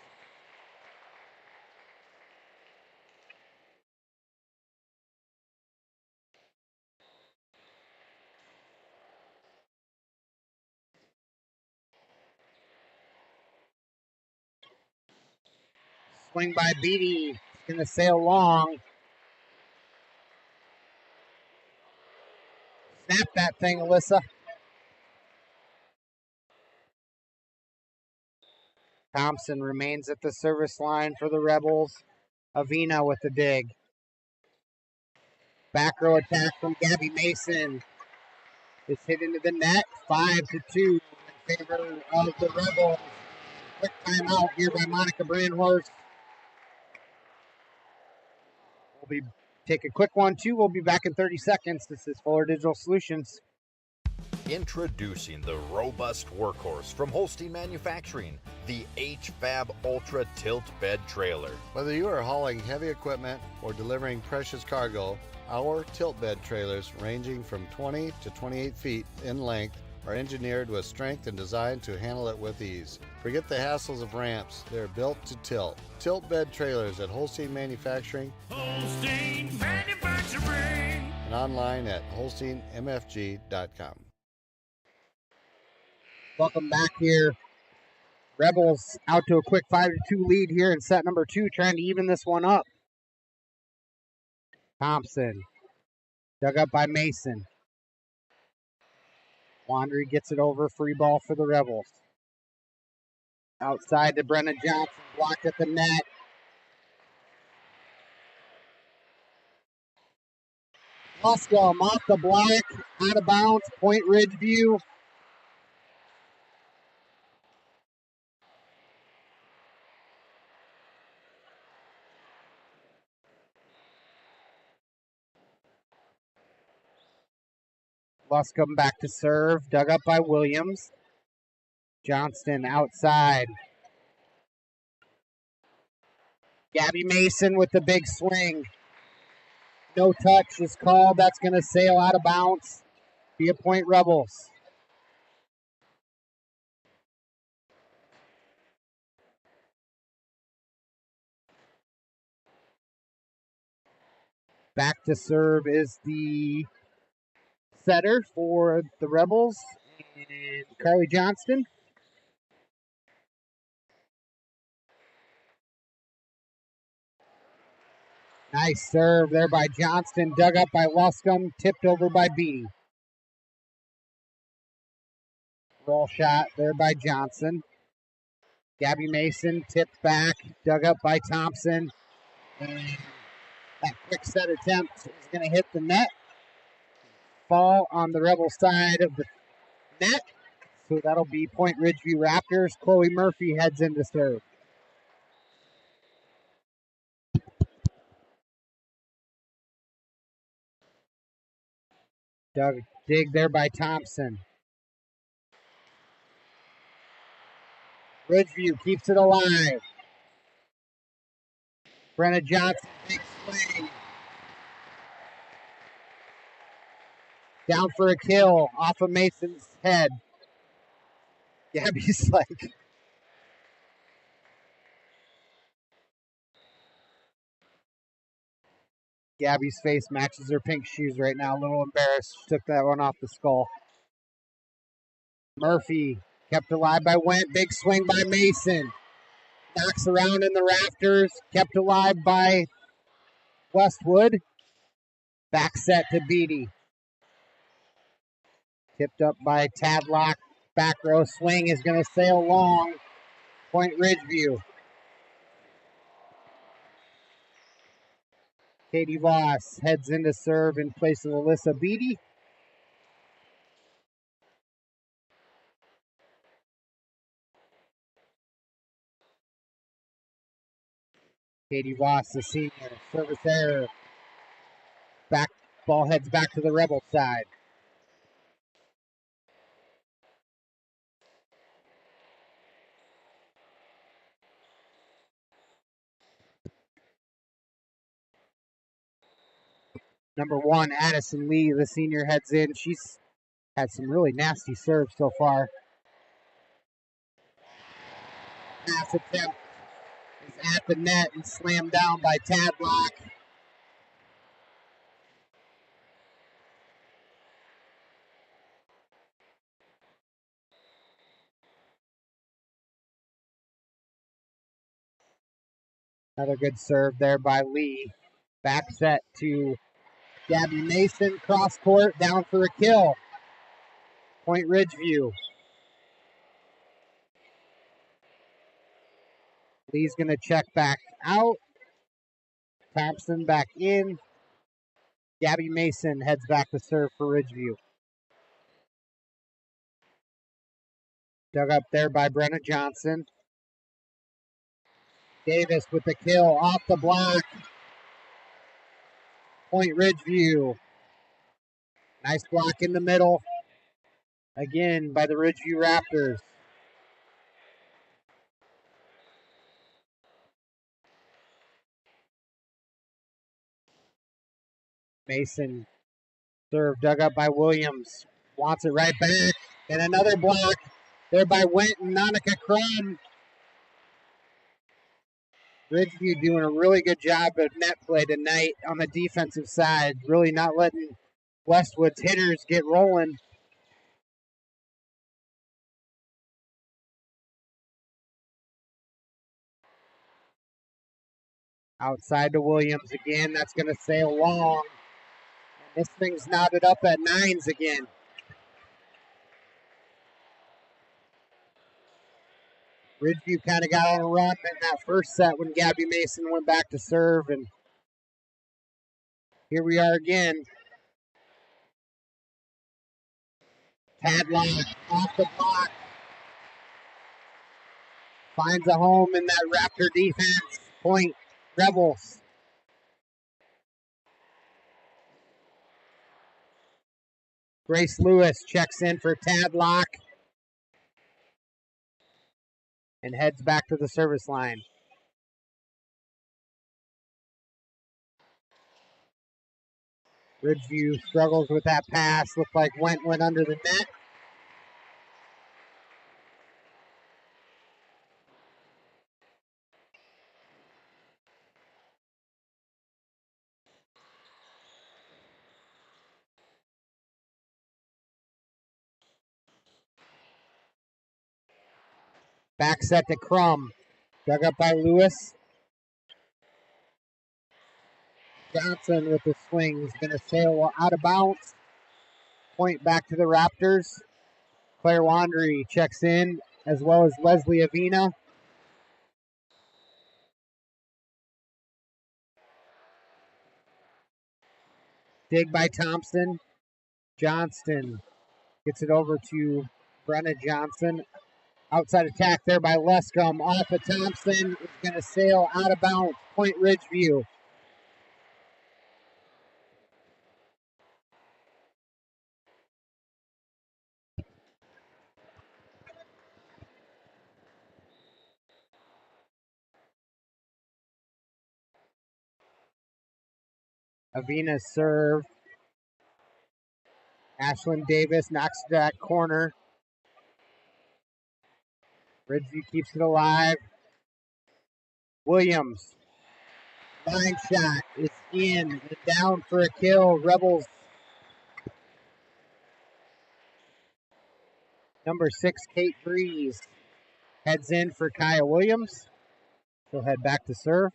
A: Swing by Beatty. Going to sail long. Snap that thing, Alyssa. Thompson remains at the service line for the Rebels. Avina with the dig. Back row attack from Gabby Mason. It's hit into the net. 5-2 in favor of the Rebels. Quick timeout here by Monica Brandhorst. We'll take a quick one, too. We'll be back in 30 seconds. This is Fuller Digital Solutions.
C: Introducing the robust workhorse from Holstein Manufacturing, the HFAB Ultra Tilt Bed Trailer.
K: Whether you are hauling heavy equipment or delivering precious cargo, our tilt bed trailers, ranging from 20 to 28 feet in length, are engineered with strength and designed to handle it with ease. Forget the hassles of ramps. They're built to tilt. Tilt bed trailers at Holstein Manufacturing.
R: Holstein Manufacturing.
K: And online at holsteinmfg.com.
A: Welcome back here. Rebels out to a quick 5-2 lead here in set number 2, trying to even this one up. Thompson, dug up by Mason. Wandry gets it over, free ball for the Rebels. Outside to Brenna Johnson, blocked at the net. Luscombe off the block, out of bounds, point Ridgeview. Luscombe back to serve, dug up by Williams. Johnston outside. Gabby Mason with the big swing. No touch is called. That's going to sail out of bounds. Be a point Rebels. Back to serve is the setter for the Rebels, and Carly Johnston. Nice serve there by Johnston, dug up by Luscombe, tipped over by Beatty. Roll shot there by Johnson. Gabby Mason tipped back, dug up by Thompson. And that quick set attempt is going to hit the net. Fall on the Rebel side of the net. So that'll be Point Ridgeview Raptors. Chloe Murphy heads in to serve. Dig there by Thompson. Ridgeview keeps it alive. Brenna Johnson, big swing. Down for a kill off of Mason's head. Gabby's like... Gabby's face matches her pink shoes right now. A little embarrassed. She took that one off the skull. Murphy kept alive by Went. Big swing by Mason. Knocks around in the rafters. Kept alive by Westwood. Back set to Beatty. Tipped up by Tadlock. Back row swing is going to sail long. Point Ridgeview. Katie Voss heads in to serve in place of Alyssa Beatty. Katie Voss, the senior. Service error. Back, ball heads back to the Rebel side. Number 1, Addison Lee, the senior, heads in. She's had some really nasty serves so far. Pass attempt is at the net and slammed down by Tadlock. Another good serve there by Lee. Back set to Gabby Mason, cross court, down for a kill. Point Ridgeview. Lee's going to check back out. Thompson back in. Gabby Mason heads back to serve for Ridgeview. Dug up there by Brenna Johnson. Davis with the kill off the block. Point Ridgeview. Nice block in the middle. Again by the Ridgeview Raptors. Mason serve dug up by Williams. Wants it right back. And another block there by Went and Monica Crum. Ridgeview doing a really good job of net play tonight on the defensive side. Really not letting Westwood's hitters get rolling. Outside to Williams again. That's going to sail long. This thing's knotted up at 9s again. Ridgeview kind of got on a run in that first set when Gabby Mason went back to serve, and here we are again. Tadlock off the block. Finds a home in that Raptor defense. Point Rebels. Grace Lewis checks in for Tadlock and heads back to the service line. Ridgeview struggles with that pass. Looked like went under the net. Back set to Crum. Dug up by Lewis. Johnson with the swing is going to sail out of bounds. Point back to the Raptors. Claire Wandry checks in, as well as Leslie Avina. Dig by Thompson. Johnston gets it over to Brenna Johnson. Outside attack there by Lescombe. Off of Thompson. Is going to sail out of bounds. Point Ridgeview. Avina serve. Ashlyn Davis knocks to that corner. Ridgeview keeps it alive. Williams. Line shot is in. Down for a kill. Rebels. Number 6, Kate Breeze, heads in for Kaya Williams. She'll head back to serve.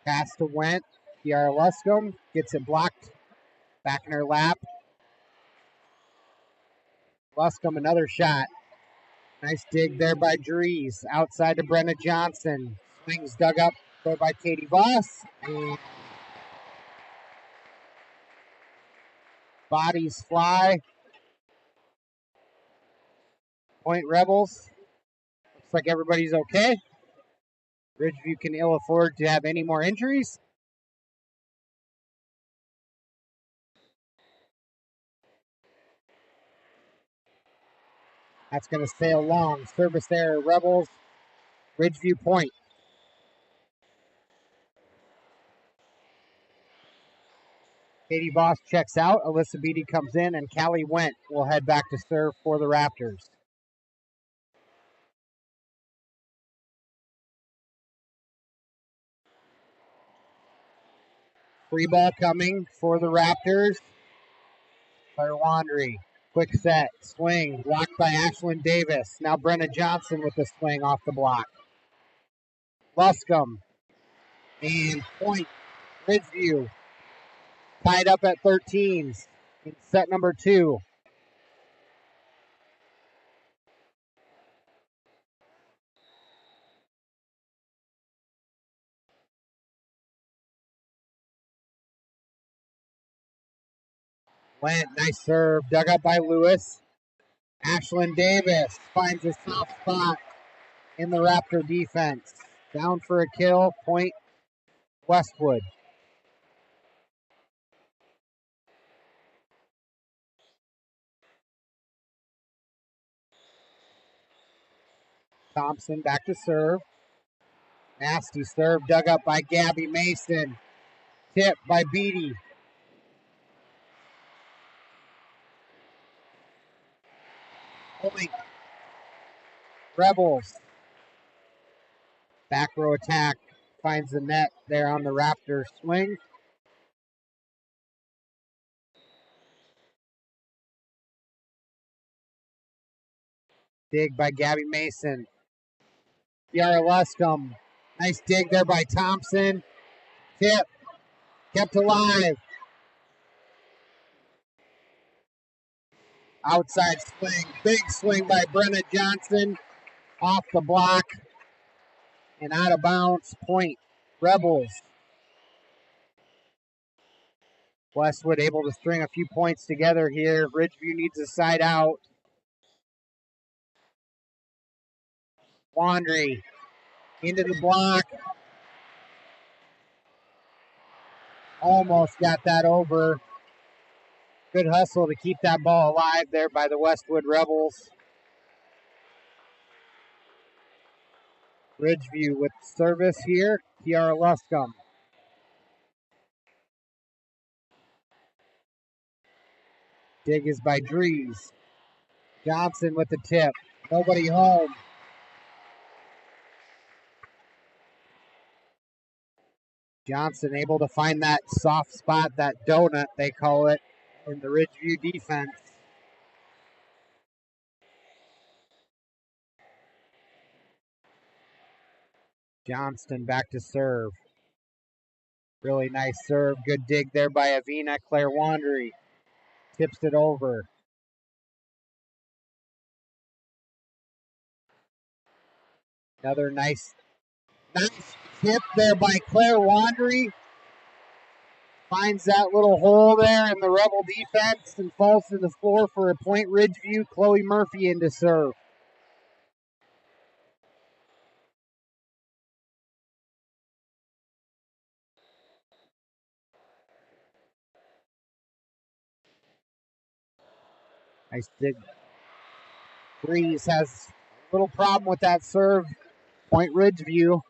A: Pass to Went. Kiara Luscombe gets it blocked. Back in her lap. Luscombe, another shot. Nice dig there by Dries. Outside to Brenna Johnson. Swings dug up there by Katie Voss. And bodies fly. Point Rebels. Looks like everybody's okay. Ridgeview can ill afford to have any more injuries. That's going to sail long. Service there, Rebels. Ridgeview point. Katie Voss checks out. Alyssa Beatty comes in, and Callie Went will head back to serve for the Raptors. Free ball coming for the Raptors. Claire Wandry. Quick set. Swing. Blocked by Ashlyn Davis. Now Brenna Johnson with the swing off the block. Luscombe. And point. Ridgeview. Tied up at 13s in set number 2. Went, nice serve. Dug up by Lewis. Ashlyn Davis finds a soft spot in the Raptor defense. Down for a kill. Point Westwood. Thompson back to serve. Nasty serve dug up by Gabby Mason. Tip by Beatty. Point. Rebels. Back row attack. Finds the net there on the Raptor swing. Dig by Gabby Mason. Kiara Luscombe. Nice dig there by Thompson. Tip. Kept alive. Outside swing. Big swing by Brenna Johnson. Off the block. And out of bounds. Point. Rebels. Westwood able to string a few points together here. Ridgeview needs a side out. Wandry into the block. Almost got that over. Good hustle to keep that ball alive there by the Westwood Rebels. Ridgeview with service here. Kiara Luscombe. Dig is by Dries. Johnson with the tip. Nobody home. Johnson able to find that soft spot, that donut they call it, in the Ridgeview defense. Johnston back to serve. Really nice serve. Good dig there by Avina. Claire Wandry tips it over. Another nice tip there by Claire Wandry. Finds that little hole there in the Rebel defense and falls to the floor for a point. Ridgeview. Chloe Murphy in to serve. Nice dig. Breeze has a little problem with that serve. Point Ridgeview.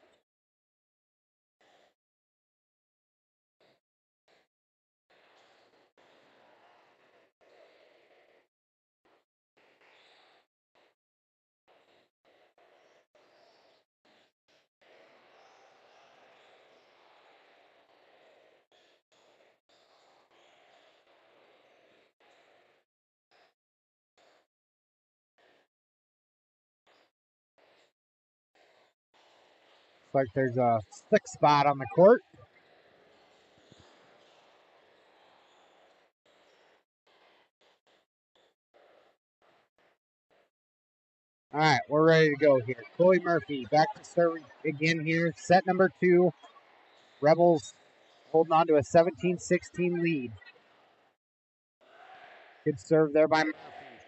A: Looks like there's a slick spot on the court. All right, we're ready to go here. Chloe Murphy back to serve again here. Set number 2. Rebels holding on to a 17-16 lead. Good serve there by Murphy.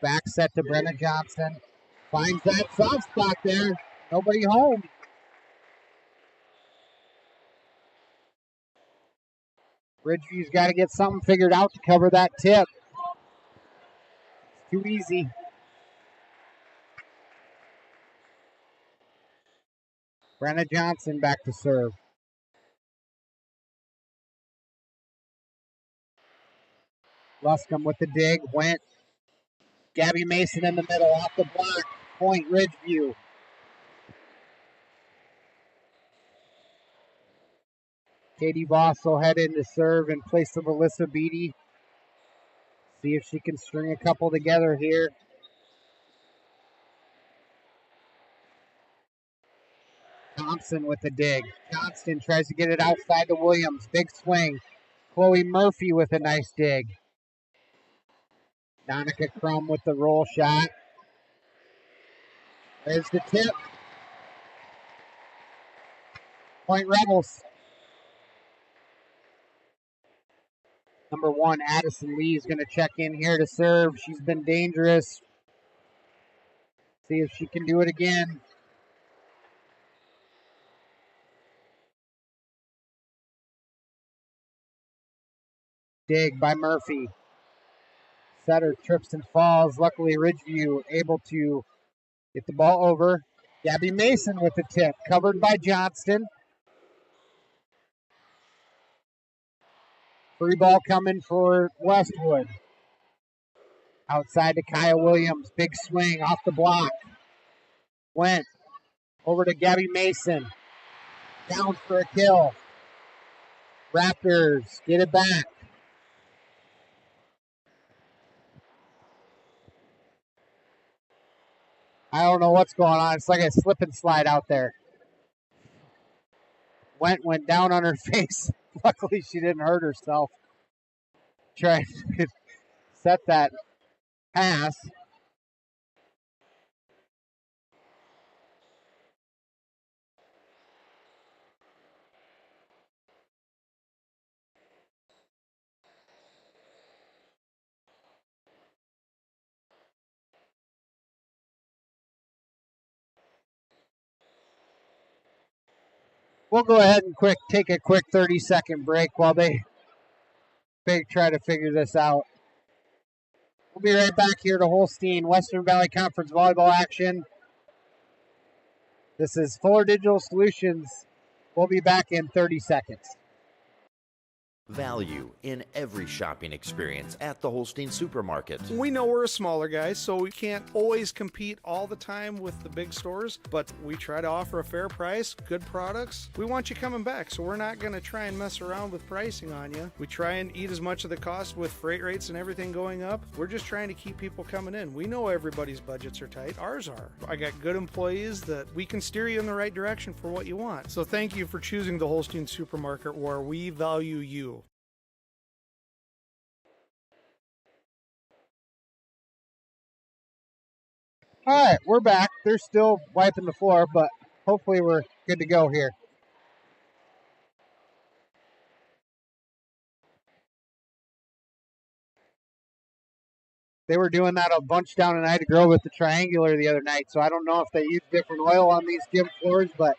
A: Back set to Brenna Johnson. Finds that soft spot there. Nobody home. Ridgeview's got to get something figured out to cover that tip. It's too easy. Brenna Johnson back to serve. Luscombe with the dig. Went. Gabby Mason in the middle off the block. Point Ridgeview. Katie Voss will head in to serve in place of Alyssa Beatty. See if she can string a couple together here. Thompson with the dig. Johnston tries to get it outside to Williams. Big swing. Chloe Murphy with a nice dig. Donica Crum with the roll shot. There's the tip. Point Rebels. Number 1, Addison Lee is going to check in here to serve. She's been dangerous. See if she can do it again. Dig by Murphy. Setter trips and falls. Luckily, Ridgeview able to get the ball over. Gabby Mason with the tip. Covered by Johnston. Free ball coming for Westwood. Outside to Kaya Williams. Big swing off the block. Went over to Gabby Mason. Down for a kill. Raptors get it back. I don't know what's going on. It's like a slip and slide out there. Went down on her face. Luckily, she didn't hurt herself. Trying to set that pass. We'll go ahead and take a quick 30-second break while they try to figure this out. We'll be right back here to Holstein, Western Valley Conference volleyball action. This is Fuller Digital Solutions. We'll be back in 30 seconds.
F: Value in every shopping experience at the Holstein Supermarket.
S: We know we're a smaller guy, so we can't always compete all the time with the big stores, but we try to offer a fair price, good products. We want you coming back, so we're not going to try and mess around with pricing on you. We try and eat as much of the cost with freight rates and everything going up. We're just trying to keep people coming in. We know everybody's budgets are tight. Ours are. I got good employees that we can steer you in the right direction for what you want. So thank you for choosing the Holstein Supermarket, where we value you.
A: All right, we're back. They're still wiping the floor, but hopefully we're good to go here. They were doing that a bunch down in Ida Grove with the triangular the other night, so I don't know if they use different oil on these gym floors, but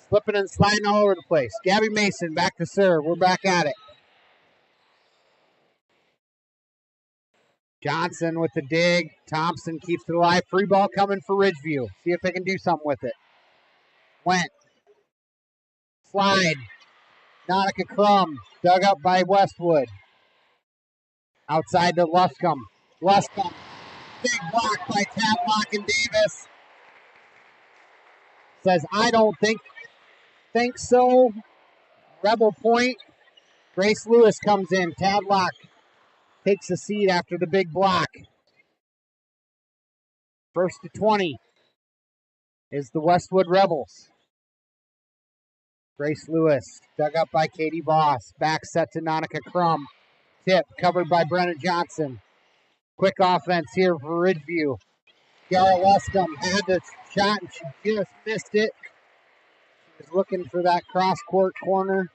A: slipping and sliding all over the place. Gabby Mason back to serve. We're back at it. Johnson with the dig. Thompson keeps it alive. Free ball coming for Ridgeview. See if they can do something with it. Went. Slide. Nautica Crum. Dug up by Westwood. Outside to Luscombe. Luscombe. Big block by Tadlock and Davis. Says, I don't think so. Rebel point. Grace Lewis comes in. Tadlock takes a seat after the big block. First to 20 is the Westwood Rebels. Grace Lewis, dug up by Katie Boss. Back set to Nautica Crum. Tip covered by Brenna Johnson. Quick offense here for Ridgeview. Kiara Luscombe had the shot and she just missed it. She was looking for that cross-court corner.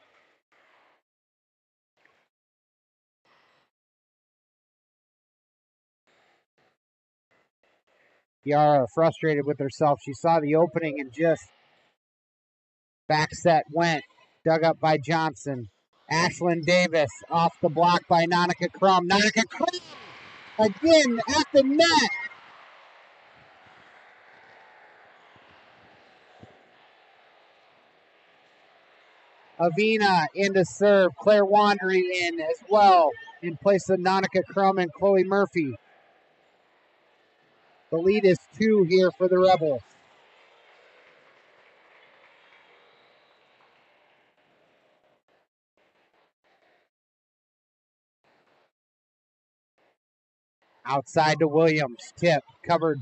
A: Kiara frustrated with herself. She saw the opening and just back set went. Dug up by Johnson. Ashlyn Davis off the block by Nautica Crum. Nautica Crum again at the net. Avina in to serve. Claire Wandry in as well in place of Nautica Crum and Chloe Murphy. The lead is 2 here for the Rebels. Outside to Williams. Tip covered.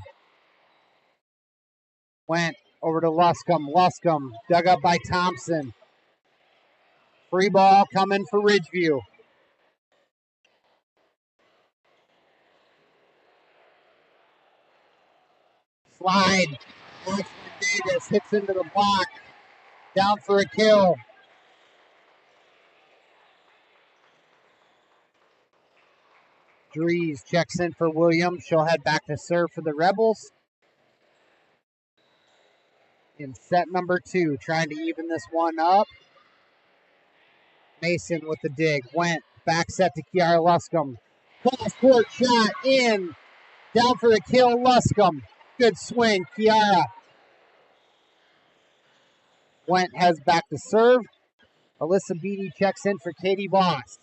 A: Went over to Luscombe. Luscombe dug up by Thompson. Free ball coming for Ridgeview. Slide. Ashlyn Davis hits into the block. Down for a kill. Dries checks in for Williams. She'll head back to serve for the Rebels. In set number 2, trying to even this one up. Mason with the dig. Went. Back set to Kiara Luscombe. Cross court shot in. Down for the kill, Luscombe. Good swing, Kiara. Went has back to serve. Alyssa Beatty checks in for Katie Boss.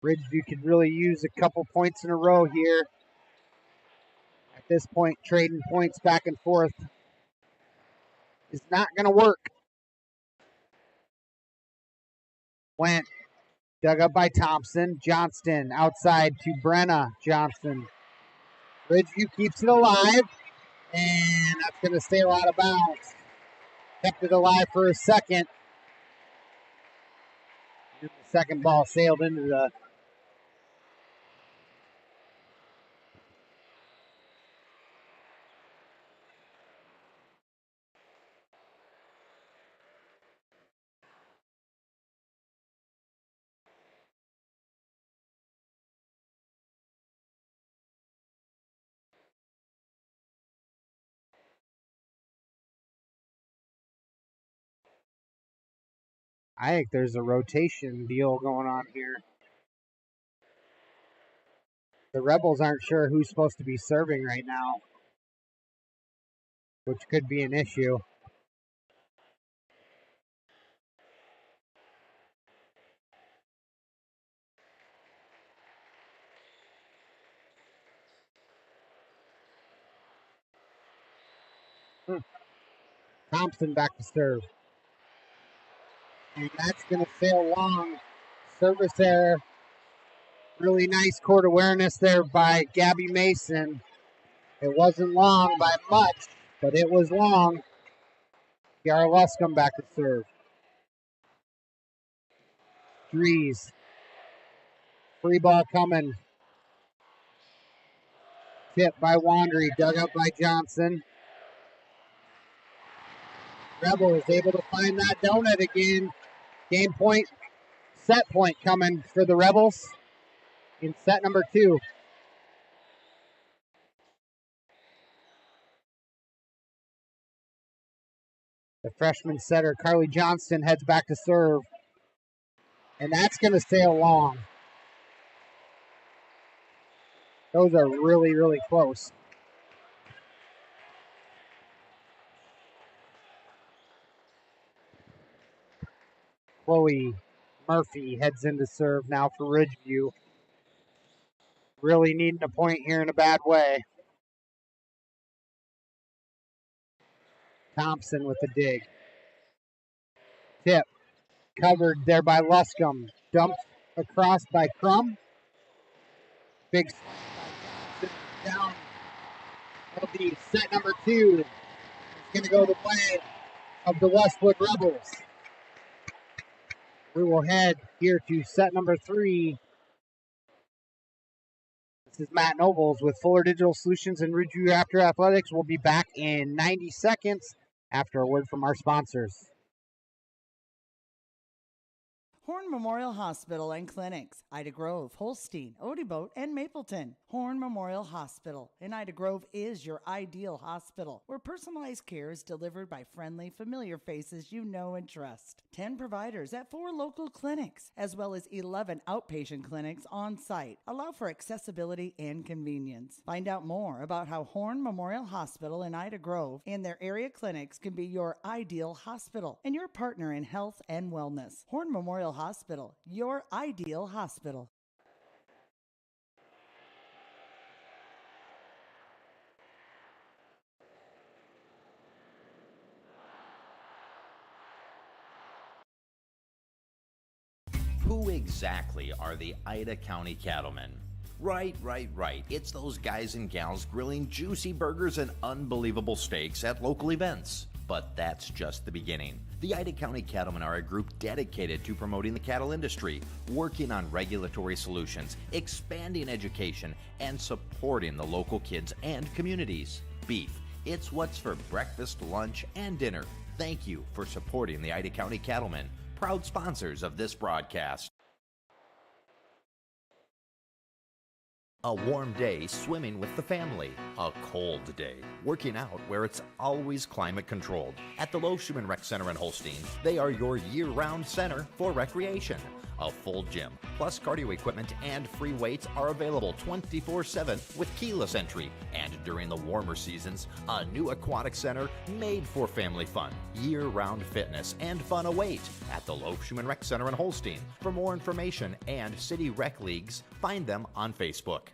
A: Ridgeview could really use a couple points in a row here. At this point, trading points back and forth is not going to work. Went. Dug up by Thompson. Johnston outside to Brenna Johnson. Ridgeview keeps it alive. And that's going to stay out of bounds. Kept it alive for a second. And the second ball sailed into the I think there's a rotation deal going on here. The Rebels aren't sure who's supposed to be serving right now, which could be an issue. Thompson back to serve. And that's going to sail long. Service error. Really nice court awareness there by Gabby Mason. It wasn't long by much, but it was long. Kiara Luscombe back to serve. Dries. Free ball coming. Tip by Wandry, dug up by Johnson. Rebel is able to find that donut again. Game point, set point coming for the Rebels in set number 2. The freshman setter, Carly Johnston, heads back to serve. And that's going to sail long. Those are really, really close. Chloe Murphy heads in to serve now for Ridgeview. Really needing a point here in a bad way. Thompson with the dig. Tip. Covered there by Luscombe. Dumped across by Crum. Big down. That'll be set number 2. It's going to go the way of the Westwood Rebels. We will head here to set number 3. This is Matt Nobles with Fuller Digital Solutions and Ridgeview After Athletics. We'll be back in 90 seconds after a word from our sponsors.
T: Horn Memorial Hospital and Clinics, Ida Grove, Holstein, Odeboat, and Mapleton. Horn Memorial Hospital in Ida Grove is your ideal hospital, where personalized care is delivered by friendly, familiar faces you know and trust. 10 providers at 4 local clinics, as well as 11 outpatient clinics on site, allow for accessibility and convenience. Find out more about how Horn Memorial Hospital in Ida Grove and their area clinics can be your ideal hospital and your partner in health and wellness. Horn Memorial Hospital, your ideal hospital.
F: Who exactly are the Ida County Cattlemen? Right. It's those guys and gals grilling juicy burgers and unbelievable steaks at local events. But that's just the beginning. The Ida County Cattlemen are a group dedicated to promoting the cattle industry, working on regulatory solutions, expanding education, and supporting the local kids and communities. Beef, it's what's for breakfast, lunch, and dinner. Thank you for supporting the Ida County Cattlemen, proud sponsors of this broadcast. A warm day swimming with the family. A cold day working out where it's always climate controlled. At the Loeschman Rec Center in Holstein, they are your year-round center for recreation. A full gym, plus cardio equipment and free weights are available 24/7 with keyless entry. And during the warmer seasons, a new aquatic center made for family fun. Year-round fitness and fun await at the Loeschman Rec Center in Holstein. For more information and city rec leagues, find them on Facebook.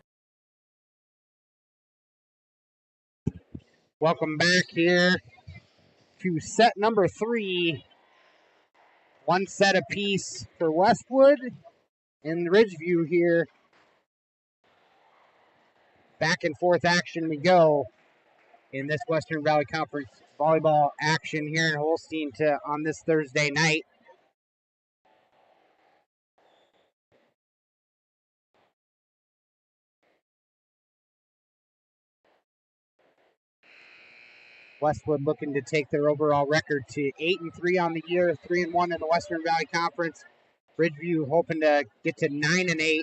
A: Welcome back here to set number 3. 1 set apiece for Westwood and Ridgeview here. Back and forth action we go in this Western Valley Conference volleyball action here in Holstein on this Thursday night. Westwood looking to take their overall record to 8-3 on the year, 3-1 in the Western Valley Conference. Ridgeview hoping to get to 9-8.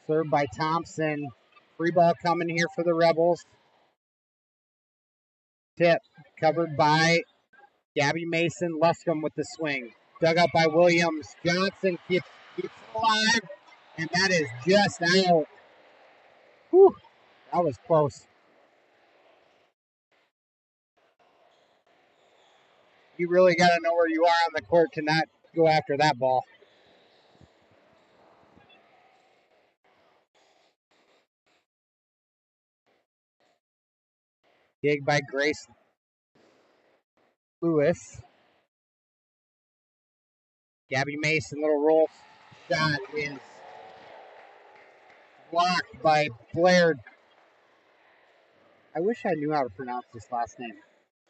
A: Served by Thompson. Free ball coming here for the Rebels. Tip covered by Gabby Mason. Luscombe with the swing. Dug up by Williams. Johnson keeps alive. And that is just out. Whew, that was close. You really got to know where you are on the court to not go after that ball. Dig by Grace Lewis. Gabby Mason, little roll shot is blocked by Blair. I wish I knew how to pronounce this last name.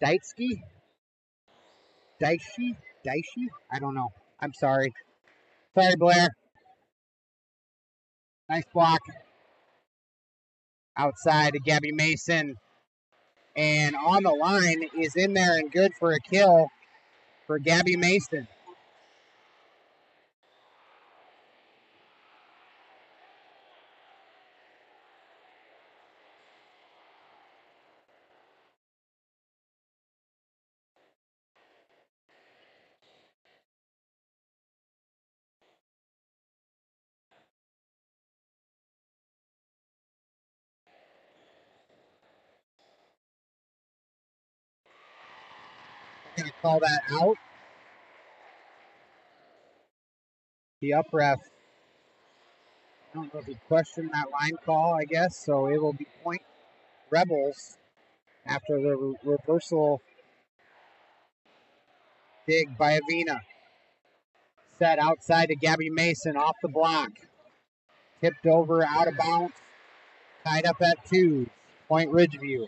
A: Daichi? Daichi? I don't know. I'm sorry. Sorry, Blair. Nice block. Outside to Gabby Mason. And on the line is in there and good for a kill for Gabby Mason. I'm going to call that out. The up ref, I don't know if he questioned that line call, I guess, so it will be point Rebels after the reversal dig by Avina. Set outside to Gabby Mason off the block. Tipped over, out of bounds. Tied up at 2. Point Ridgeview.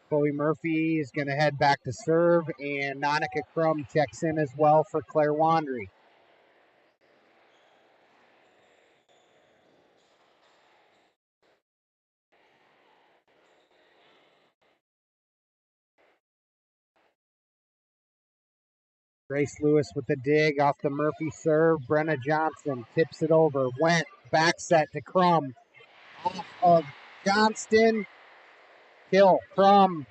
A: Chloe Murphy is going to head back to serve, and Nonica Crum checks in as well for Claire Wandry. Grace Lewis with the dig off the Murphy serve. Brenna Johnson tips it over. Went back set to Crum. Off of Johnston. Kill. Crum.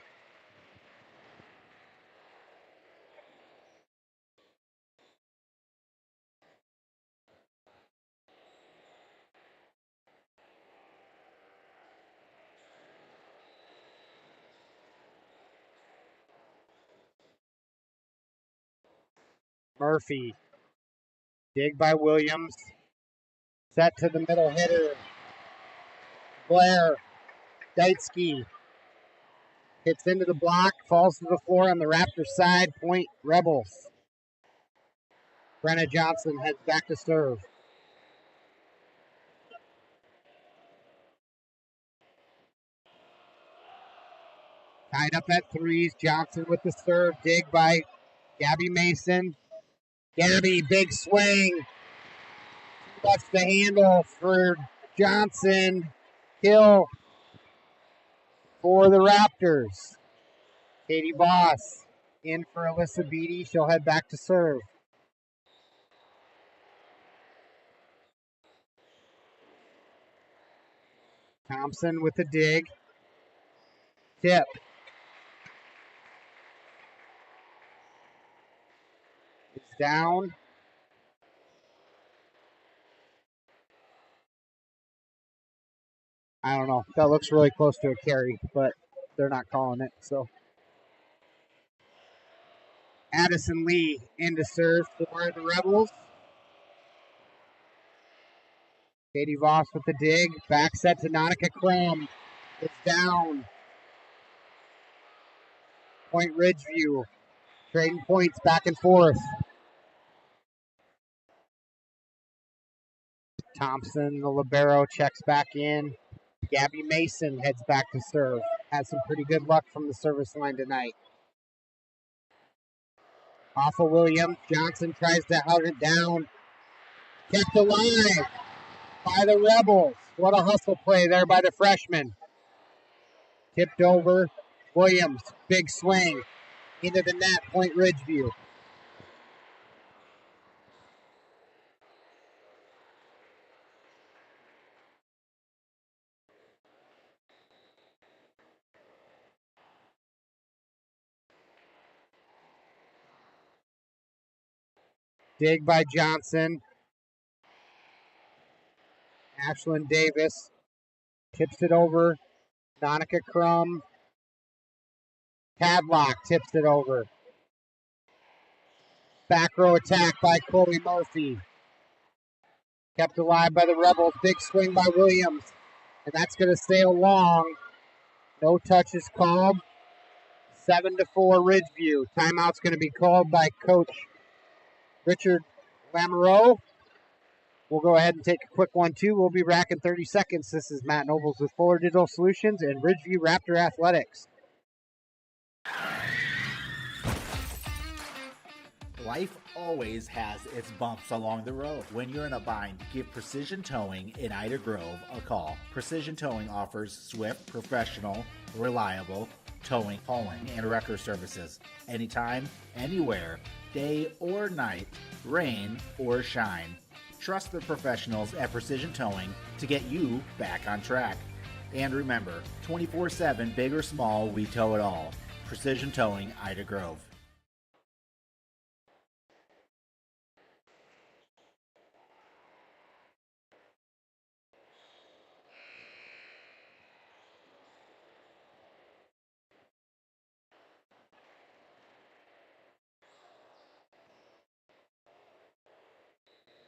A: Murphy. Dig by Williams. Set to the middle hitter. Blair. Deitsky. Hits into the block. Falls to the floor on the Raptor side. Point Rebels. Brenna Johnson heads back to serve. Tied up at 3s. Johnson with the serve. Dig by Gabby Mason. Gabby, big swing. That's the handle for Johnson. Kill for the Raptors. Katie Voss in for Alyssa Beatty. She'll head back to serve. Thompson with the dig. Tip. It's down. I don't know. That looks really close to a carry, but they're not calling it. So Addison Lee in to serve for the Rebels. Katie Voss with the dig. Back set to Nonica Crum. It's down. Point Ridgeview. Trading points back and forth. Thompson, the libero, checks back in. Gabby Mason heads back to serve. Had some pretty good luck from the service line tonight. Off of Williams. Johnson tries to hug it down. Kept alive by the Rebels. What a hustle play there by the freshman. Tipped over. Williams, big swing. Into the net, Point Ridgeview. Dig by Johnson. Ashlyn Davis tips it over. Nonica Crum. Tadlock tips it over. Back row attack by Chloe Murphy. Kept alive by the Rebels. Big swing by Williams. And that's going to sail long. No touches called. 7-4 Ridgeview. Timeout's going to be called by Coach Richard Lamoureux. We'll go ahead and take a quick one, too. We'll be back in 30 seconds. This is Matt Nobles with Fuller Digital Solutions and Ridgeview Raptor Athletics.
U: Life always has its bumps along the road. When you're in a bind, give Precision Towing in Ida Grove a call. Precision Towing offers swift, professional, reliable towing, hauling, and wrecker services. Anytime, anywhere, day or night, rain or shine. Trust the professionals at Precision Towing to get you back on track. And remember, 24/7, big or small, we tow it all. Precision Towing, Ida Grove.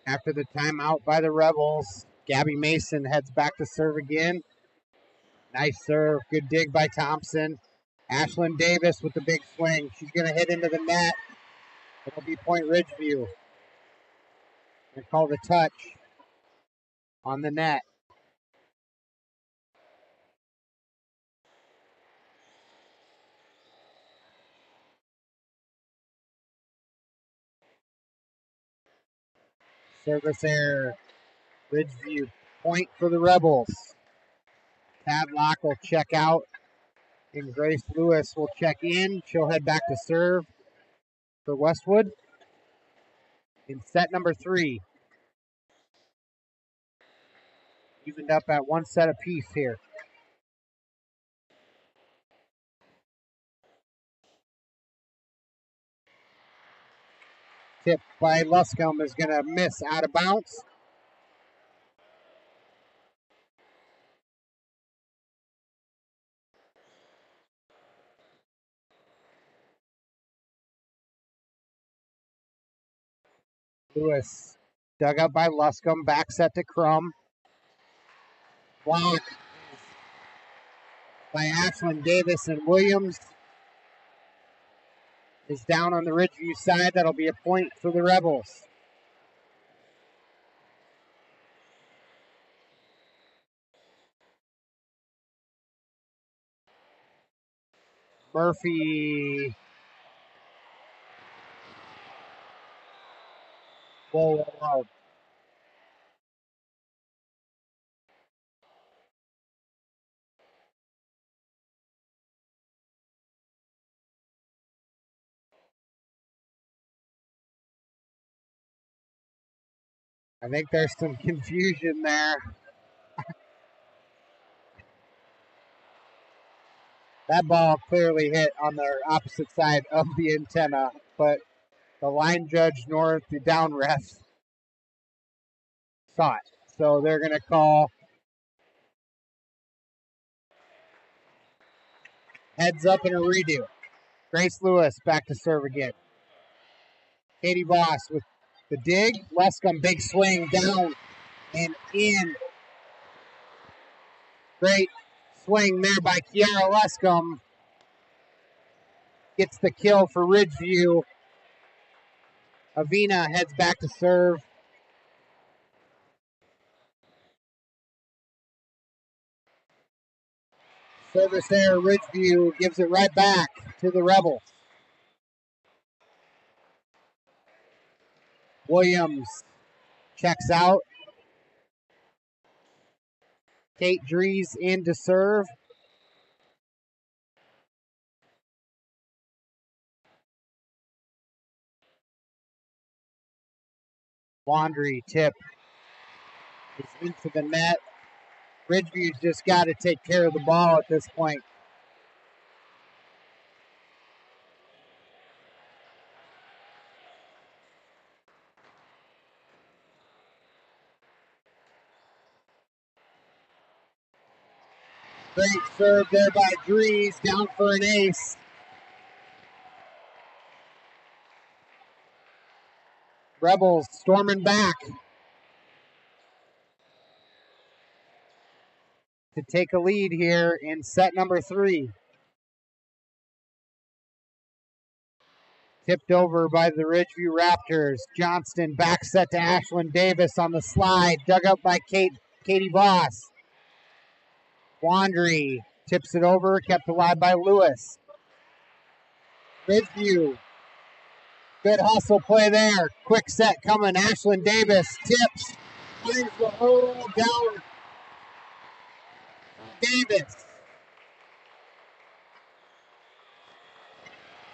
A: After the timeout by the Rebels, Gabby Mason heads back to serve again. Nice serve. Good dig by Thompson. Ashlyn Davis with the big swing. She's going to hit into the net. It'll be point Ridgeview. They call the touch on the net. Service error. Ridgeview point for the Rebels. Tadlock will check out, and Grace Lewis will check in. She'll head back to serve for Westwood in set number 3. Evened up at one set apiece here. Tip by Luscombe is going to miss out of bounds. Lewis dug up by Luscombe, back set to Crum. Block by Ashlyn Davis, and Williams is down on the Ridgeview side. That'll be a point for the Rebels. Murphy. Whoa. I think there's some confusion there. That ball clearly hit on the opposite side of the antenna, but the line judge nor the down ref saw it. So they're going to call heads up and a redo. Grace Lewis back to serve again. Katie Voss with the dig. Luscombe, big swing down and in. Great swing there by Kiara Luscombe. Gets the kill for Ridgeview. Avina heads back to serve. Service there, Ridgeview gives it right back to the Rebels. Williams checks out. Kate Dries in to serve. Laundry tip is into the net. Ridgeview's just got to take care of the ball at this point. Great serve there by Dries, down for an ace. Rebels storming back. to take a lead here in set number 3. Tipped over by the Ridgeview Raptors. Johnston back set to Ashlyn Davis on the slide. Dug up by Katie Voss. Wandry tips it over, kept alive by Lewis. Ridgeview. Good hustle play there. Quick set coming. Ashlyn Davis tips. Finds the hole down. Davis.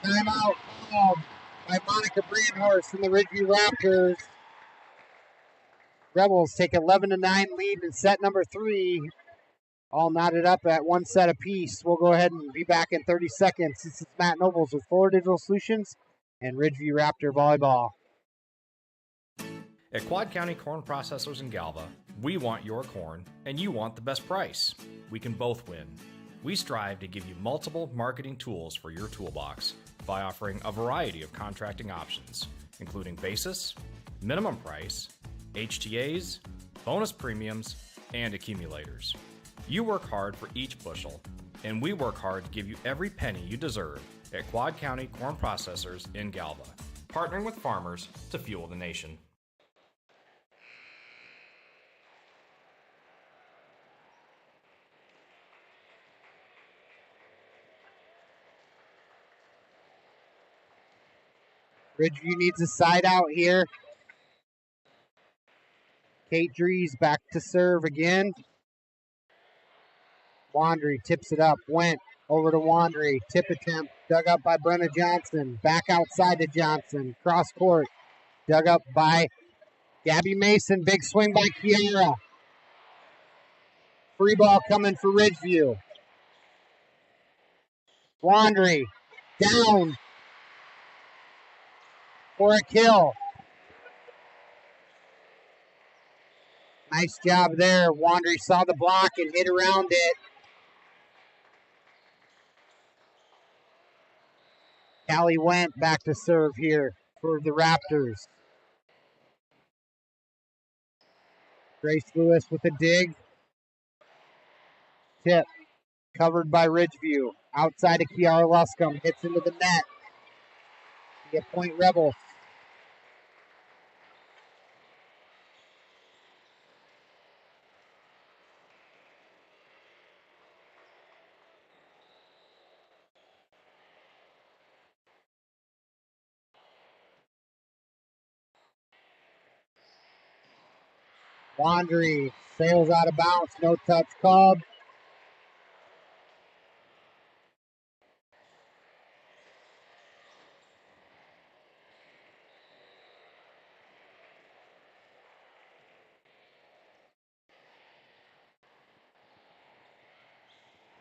A: Timeout called by Monica Brandhorst and the Ridgeview Raptors. Rebels take 11-9 lead in set number 3. All knotted up at 1 set apiece. We'll go ahead and be back in 30 seconds. This is Matt Nobles with Fuller Digital Solutions and Ridgeview Raptor Volleyball.
B: At Quad County Corn Processors in Galva, we want your corn and you want the best price. We can both win. We strive to give you multiple marketing tools for your toolbox by offering a variety of contracting options, including basis, minimum price, HTAs, bonus premiums, and accumulators. You work hard for each bushel, and we work hard to give you every penny you deserve at Quad County Corn Processors in Galva, partnering with farmers to fuel the nation.
A: Ridgeview needs a side out here. Kate Dries back to serve again. Wandry tips it up. Went over to Wandry. Tip attempt. Dug up by Brenna Johnson. Back outside to Johnson. Cross court. Dug up by Gabby Mason. Big swing by Kiara. Free ball coming for Ridgeview. Wandry down for a kill. Nice job there. Wandry saw the block and hit around it. Callie went back to serve here for the Raptors. Grace Lewis with a dig. Tip. Covered by Ridgeview. Outside of Kiara Luscombe. Hits into the net. Get point Rebels. Wandry sails out of bounds. No touch called.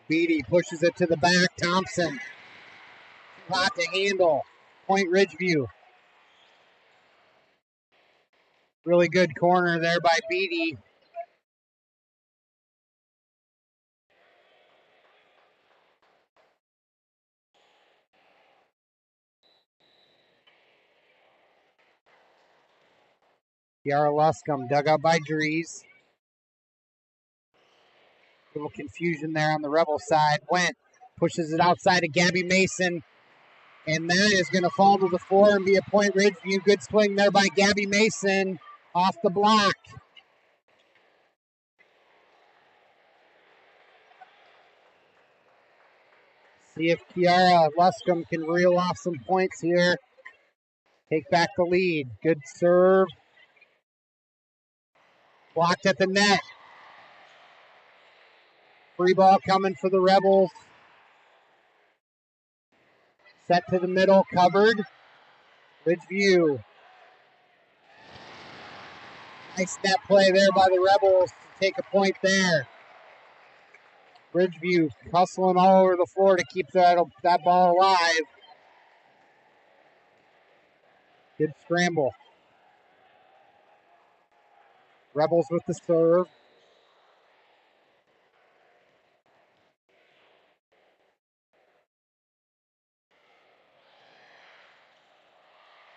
A: Beatty pushes it to the back. Thompson. Too hot to handle. Point Ridgeview. Really good corner there by Beatty. Kiara Luscombe dug up by Dries. Little confusion there on the Rebel side. Went, pushes it outside of Gabby Mason. And that is going to fall to the floor and be a point Ridgeview. Good swing there by Gabby Mason off the block. See if Kiara Luscombe can reel off some points here. Take back the lead. Good serve. Blocked at the net. Free ball coming for the Rebels. Set to the middle, covered. Ridgeview. Nice net play there by the Rebels to take a point there. Ridgeview hustling all over the floor to keep that ball alive. Good scramble. Rebels with the serve.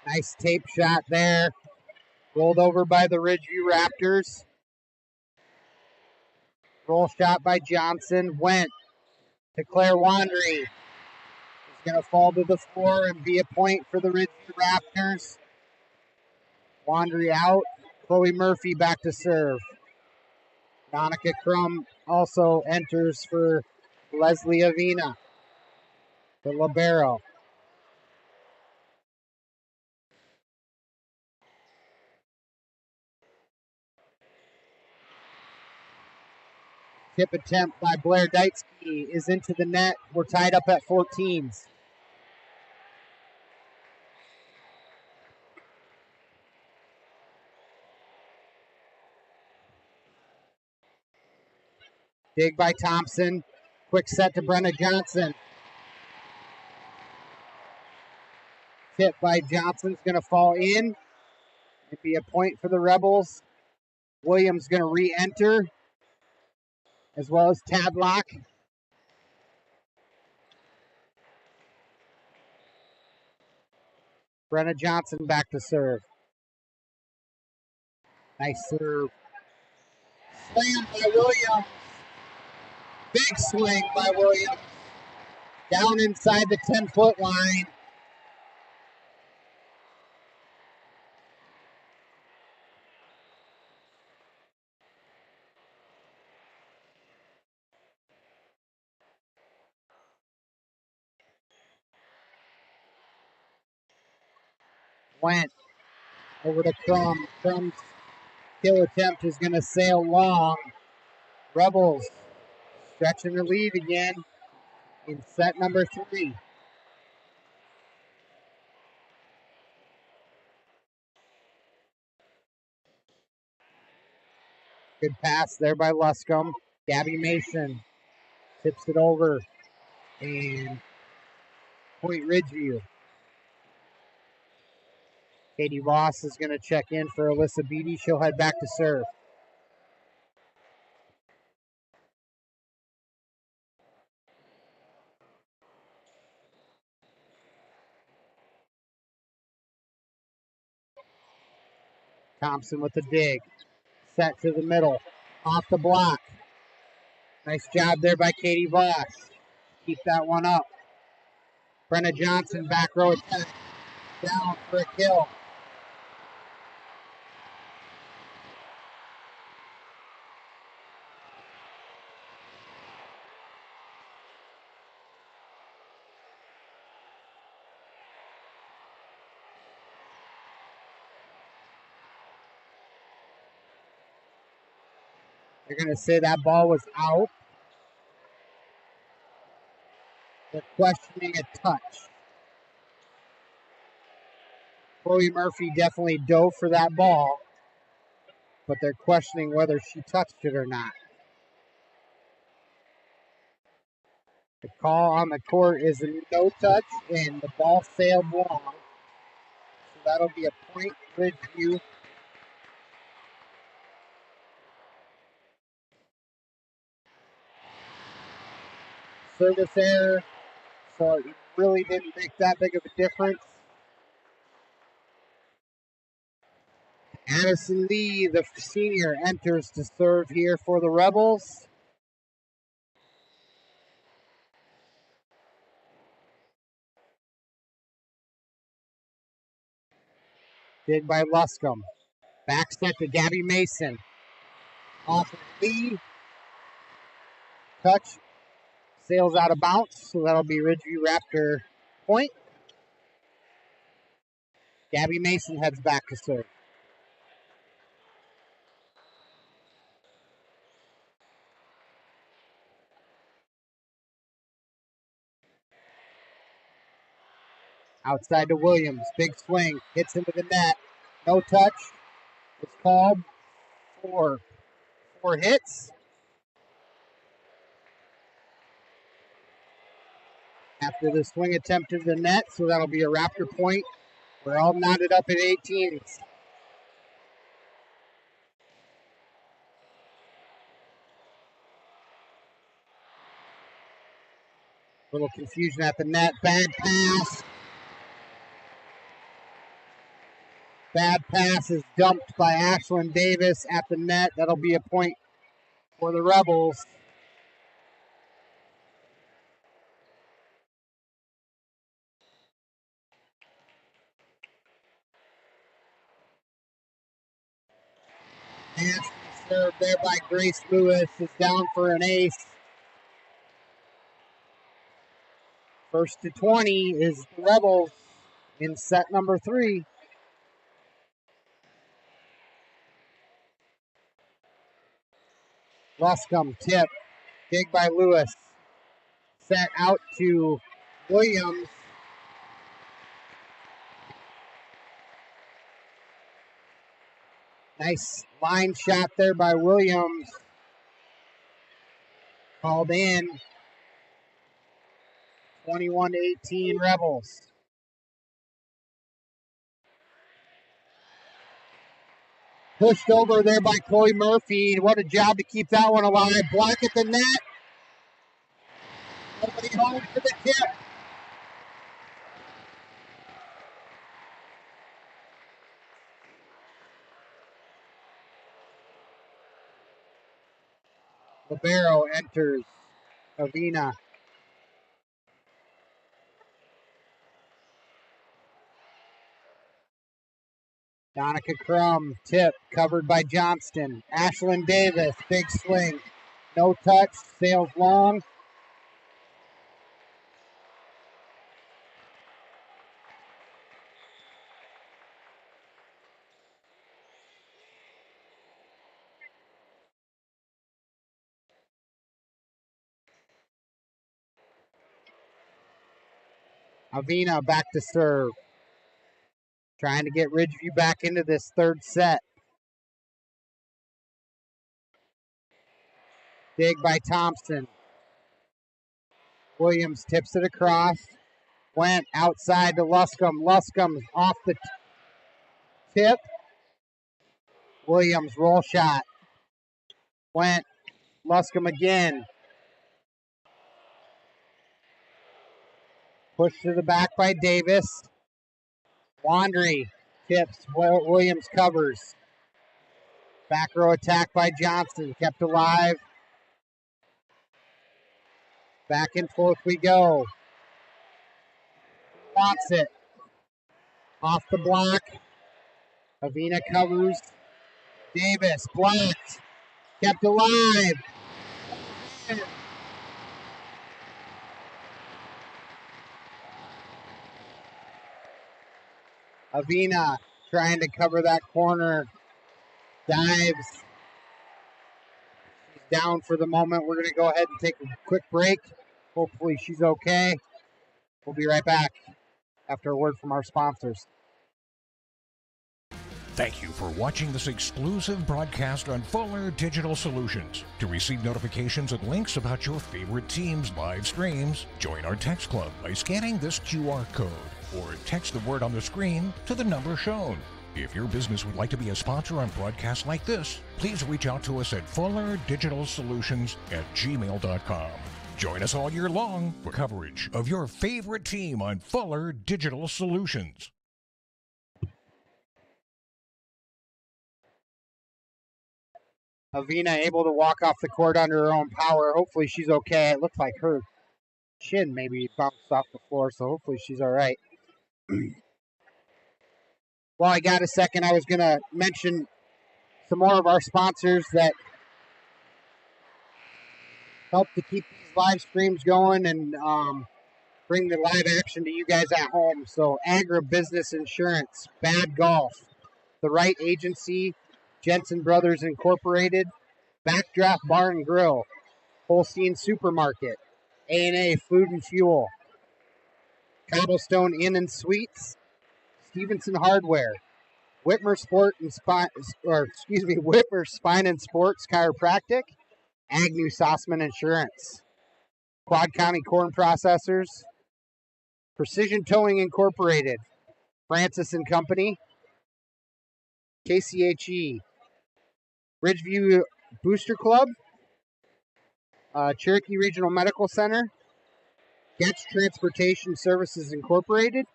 A: Nice tape shot there. Rolled over by the Ridgeview Raptors. Roll shot by Johnson. Went to Claire Wandry. It's going to fall to the floor and be a point for the Ridgeview Raptors. Wandry out. Chloe Murphy back to serve. Donica Crum also enters for Leslie Avina, the libero. Tip attempt by Blair Deitsky is into the net. We're tied up at 14s. Dig by Thompson. Quick set to Brenna Johnson. Tip by Johnson's going to fall in. It'd be a point for the Rebels. Williams going to re-enter, as well as Tadlock. Brenna Johnson back to serve. Nice serve. Slam by Williams. Big swing by Williams. Down inside the 10-foot line. Went over to Crum. Crum's kill attempt is going to sail long. Rebels stretching the lead again in set number 3. Good pass there by Luscombe. Gabby Mason tips it over. And point Ridgeview. Katie Voss is going to check in for Alyssa Beatty. She'll head back to serve. Thompson with the dig. Set to the middle. Off the block. Nice job there by Katie Voss. Keep that one up. Brenna Johnson, back row attack. Down for a kill. They're going to say that ball was out. They're questioning a touch. Chloe Murphy definitely dove for that ball, but they're questioning whether she touched it or not. The call on the court is a no touch, and the ball sailed long. So that'll be a point Ridgeview. Service error, so it really didn't make that big of a difference. Addison Lee, the senior, enters to serve here for the Rebels. Dig by Luscombe. Back set to Gabby Mason. Off of Lee. Touch. Sails out of bounds, so that'll be Ridgeview Raptor point. Gabby Mason heads back to serve. Outside to Williams. Big swing. Hits into the net. No touch. It's called for 4 hits. After the swing attempt to the net, so that'll be a Raptor point. We're all knotted up at 18s. Little confusion at the net. Bad pass. Bad pass is dumped by Ashlyn Davis at the net. That'll be a point for the Rebels. And served there by Grace Lewis is down for an ace. First to 20 is the Rebels in set number 3. Luscombe tip, big by Lewis. Set out to Williams. Nice line shot there by Williams. Called in. 21-18 Rebels. Pushed over there by Chloe Murphy. What a job to keep that one alive. Block at the net. Nobody home for the tip. Libero enters. Avina. Donica Crum, tip, covered by Johnston. Ashlyn Davis, big swing. No touch, sails long. Avina back to serve. Trying to get Ridgeview back into this third set. Dig by Thompson. Williams tips it across. Went outside to Luscombe. Luscombe off the tip. Williams roll shot. Went. Luscombe again. Pushed to the back by Davis. Wandry tips. Williams covers. Back row attack by Johnston. Kept alive. Back and forth we go. Wants it. Off the block. Avina covers. Davis blocked. Kept alive. Avina trying to cover that corner. Dives. She's down for the moment. We're going to go ahead and take a quick break. Hopefully she's okay. We'll be right back after a word from our sponsors.
D: Thank you for watching this exclusive broadcast on Fuller Digital Solutions. To receive notifications and links about your favorite team's live streams, join our text club by scanning this QR code or text the word on the screen to the number shown. If your business would like to be a sponsor on broadcasts like this, please reach out to us at fullerdigitalsolutions@gmail.com. Join us all year long for coverage of your favorite team on Fuller Digital Solutions.
A: Avina able to walk off the court under her own power. Hopefully she's okay. It looks like her chin maybe bounced off the floor, so hopefully she's all right. Well, I got a second. I was going to mention some more of our sponsors that help to keep these live streams going and bring the live action to you guys at home. So Agribusiness Insurance, Bad Golf, The Right Agency, Jensen Brothers Incorporated, Backdraft Bar and Grill, Holstein Supermarket, A&A Food and Fuel, Cobblestone Inn and Suites, Stevenson Hardware, Whitmer Whitmer Spine and Sports Chiropractic, Agnew Sossman Insurance, Quad County Corn Processors, Precision Towing Incorporated, Francis and Company, KCHE, Ridgeview Booster Club, Cherokee Regional Medical Center, Getz Transportation Services Incorporated,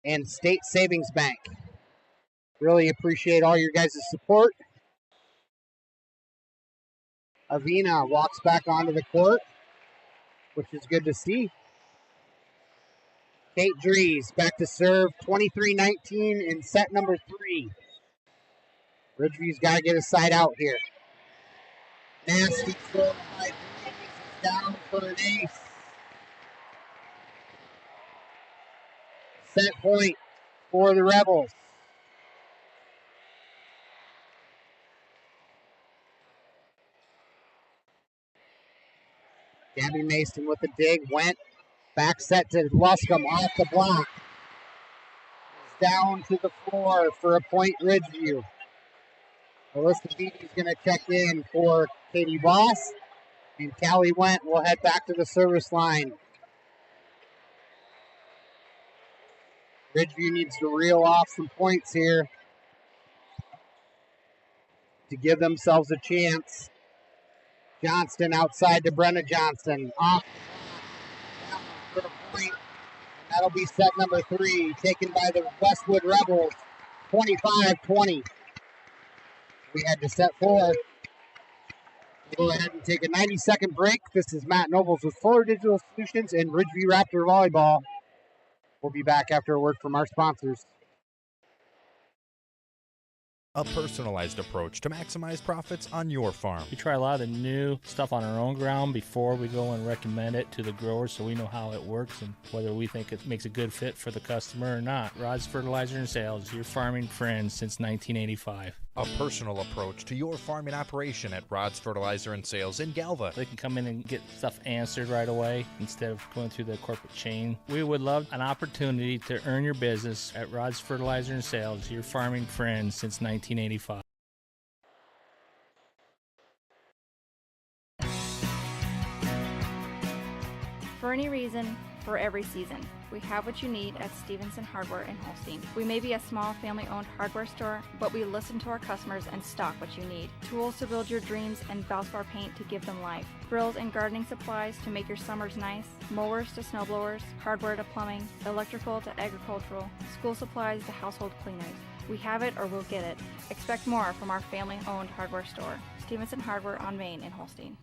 A: and State Savings Bank. Really appreciate all your guys' support. Avina walks back onto the court, which is good to see. Kate Dries back to serve, 23-19 in set number 3. Ridgeview's got to get a side out here. Nasty throw by Dries, is down for an ace. Set point for the Rebels. Gabby Mason with the dig, went back set to Luscombe off the block. Down to the floor for a point, Ridgeview. Alyssa Beatty's going to check in for Katie Voss, and Callie Went will head back to the service line. Ridgeview needs to reel off some points here to give themselves a chance. Johnston outside to Brenna Johnston. Off for a point. That'll be set number 3, taken by the Westwood Rebels, 25-20. We head to set 4. We'll go ahead and take a 90-second break. This is Matt Nobles with Fuller Digital Solutions and Ridgeview Raptor Volleyball. We'll be back after a word from our sponsors.
C: A personalized approach to maximize profits on your farm.
E: We try a lot of the new stuff on our own ground before we go and recommend it to the growers so we know how it works and whether we think it makes a good fit for the customer or not. Rod's Fertilizer and Sales, your farming friend since 1985.
C: A personal approach to your farming operation at Rod's Fertilizer and Sales in Galva.
E: They can come in and get stuff answered right away instead of going through the corporate chain. We would love an opportunity to earn your business at Rod's Fertilizer and Sales, your farming friend since 1985.
V: For any reason, for every season, we have what you need at Stevenson Hardware in Holstein. We may be a small family-owned hardware store, but we listen to our customers and stock what you need. Tools to build your dreams and Valspar paint to give them life. Grills and gardening supplies to make your summers nice. Mowers to snowblowers, hardware to plumbing, electrical to agricultural, school supplies to household cleaners. We have it or we'll get it. Expect more from our family-owned hardware store. Stevenson Hardware on Main in Holstein.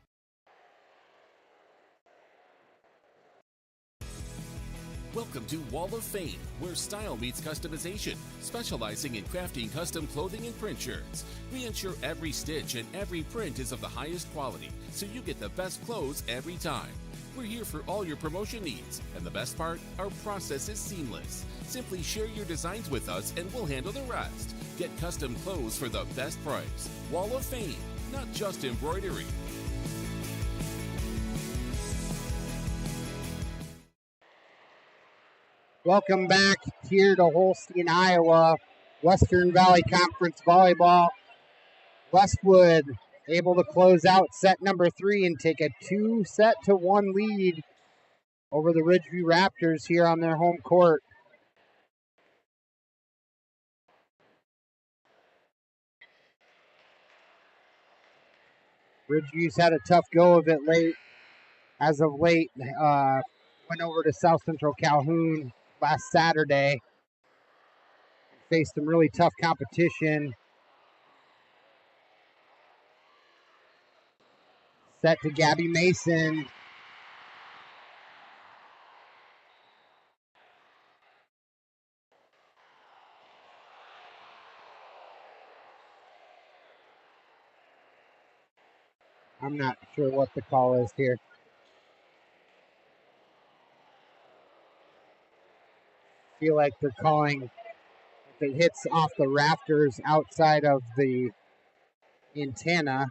W: Welcome to Wall of Fame, where style meets customization, specializing in crafting custom clothing and print shirts. We ensure every stitch and every print is of the highest quality, so you get the best clothes every time. We're here for all your promotion needs, and the best part, our process is seamless. Simply share your designs with us and we'll handle the rest. Get custom clothes for the best price. Wall of Fame, not just embroidery.
A: Welcome back here to Holstein, Iowa. Western Valley Conference Volleyball. Westwood able to close out set number 3 and take a 2-1 lead over the Ridgeview Raptors here on their home court. Ridgeview's had a tough go of it as of late. Went over to South Central Calhoun last Saturday. Faced some really tough competition. Set to Gabby Mason. I'm not sure what the call is here. Feel like they're calling if it hits off the rafters outside of the antenna.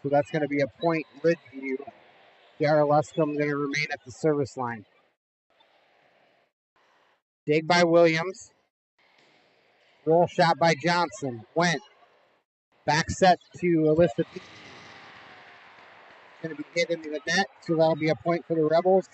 A: So that's going to be a point Ridgeview. Dara Luscombe going to remain at the service line. Dig by Williams. Roll shot by Johnson. Went. Back set to Alyssa. Going to be hit into the net, so that'll be a point for the Rebels.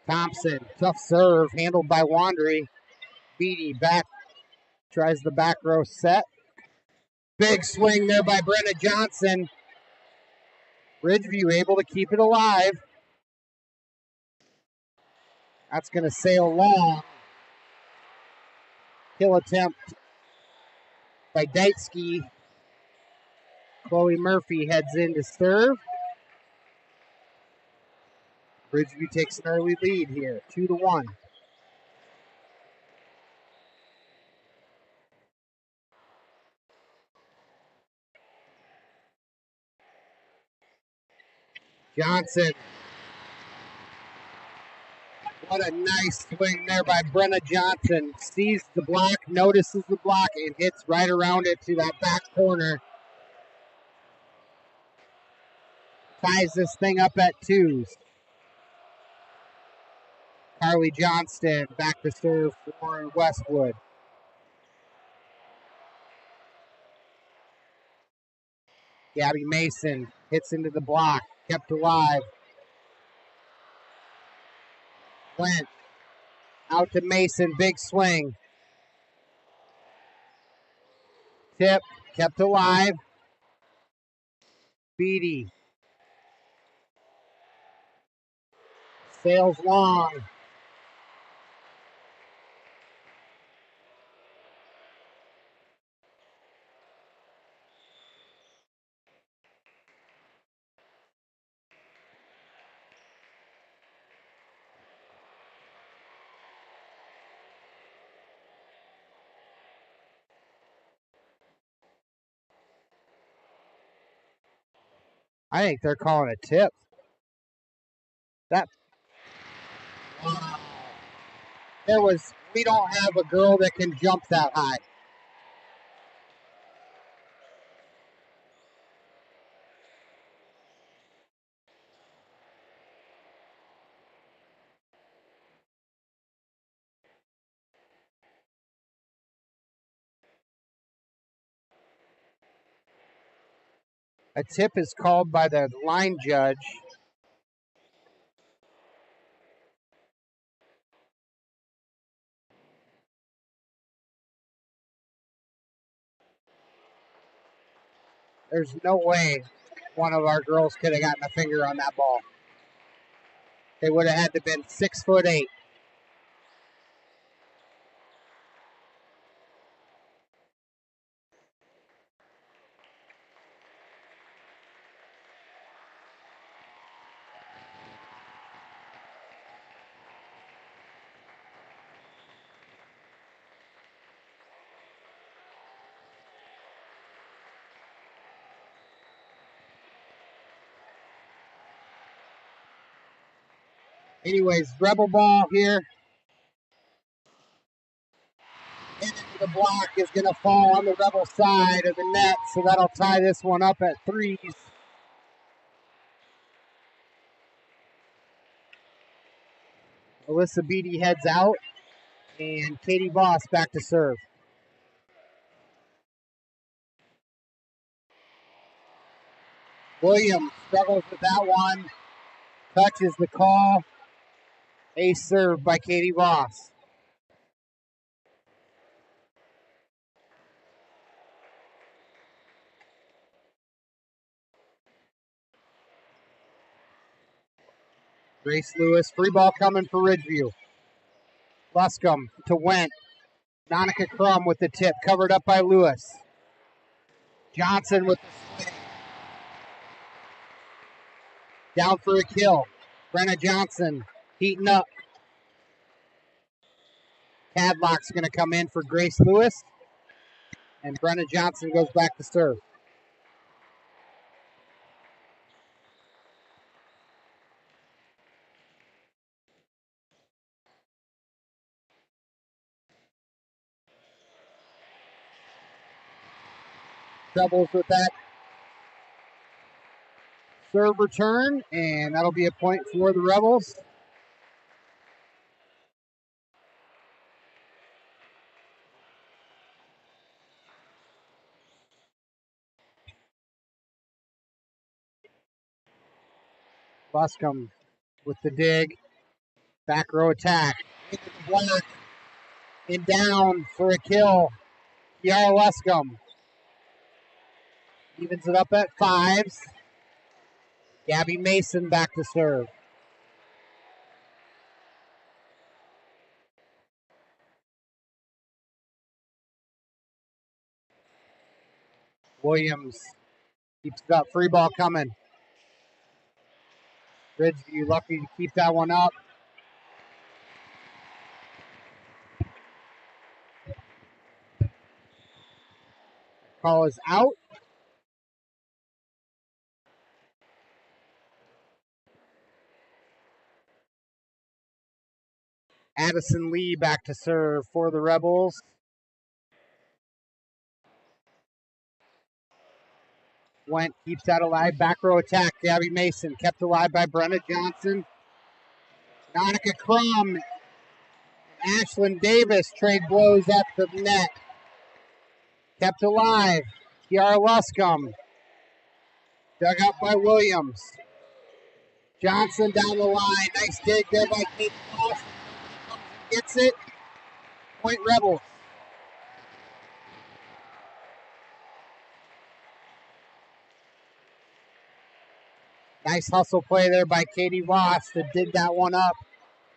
A: Thompson, tough serve, handled by Wandry. Beatty back, tries the back row set. Big swing there by Brenna Johnson. Ridgeview able to keep it alive. That's going to sail long. Kill attempt by Deitsky. Chloe Murphy heads in to serve. Ridgeview takes an early lead here, 2-1. Johnson. What a nice swing there by Brenna Johnson. Sees the block, notices the block, and hits right around it to that back corner. Ties this thing up at 2s. Carly Johnston back to serve for Westwood. Gabby Mason hits into the block, kept alive. Went out to Mason, big swing. Tip, kept alive. Beatty. Sails long. I think they're calling a tip. Wow. We don't have a girl that can jump that high. A tip is called by the line judge. There's no way one of our girls could have gotten a finger on that ball. They would have had to been 6'8". Anyways, Rebel ball here. Into the block is going to fall on the Rebel side of the net, so that'll tie this one up at 3s. Alyssa Beatty heads out, and Katie Voss back to serve. Williams struggles with that one, touches the call. Ace serve by Katie Voss. Grace Lewis, free ball coming for Ridgeview. Luscombe to Went. Donica Crum with the tip, covered up by Lewis. Johnson with the swing. Down for a kill. Brenna Johnson heating up. Cadlock's going to come in for Grace Lewis. And Brenna Johnson goes back to serve. Troubles with that serve return, and that'll be a point for the Rebels. Luscombe with the dig. Back row attack. Into the block. And down for a kill. Kiara Luscombe. Evens it up at 5s. Gabby Mason back to serve. Williams keeps it up. Free ball coming. Ridgeview lucky to keep that one up. Call is out. Addison Lee back to serve for the Rebels. Went, keeps that alive. Back row attack. Gabby Mason kept alive by Brenna Johnson. Monica Crum. Ashlyn Davis trade blows at the net. Kept alive. Kiara Luscombe. Dug up by Williams. Johnson down the line. Nice dig there by Kate Moss. Gets it. Point Rebels. Nice hustle play there by Katie Voss to dig that one up.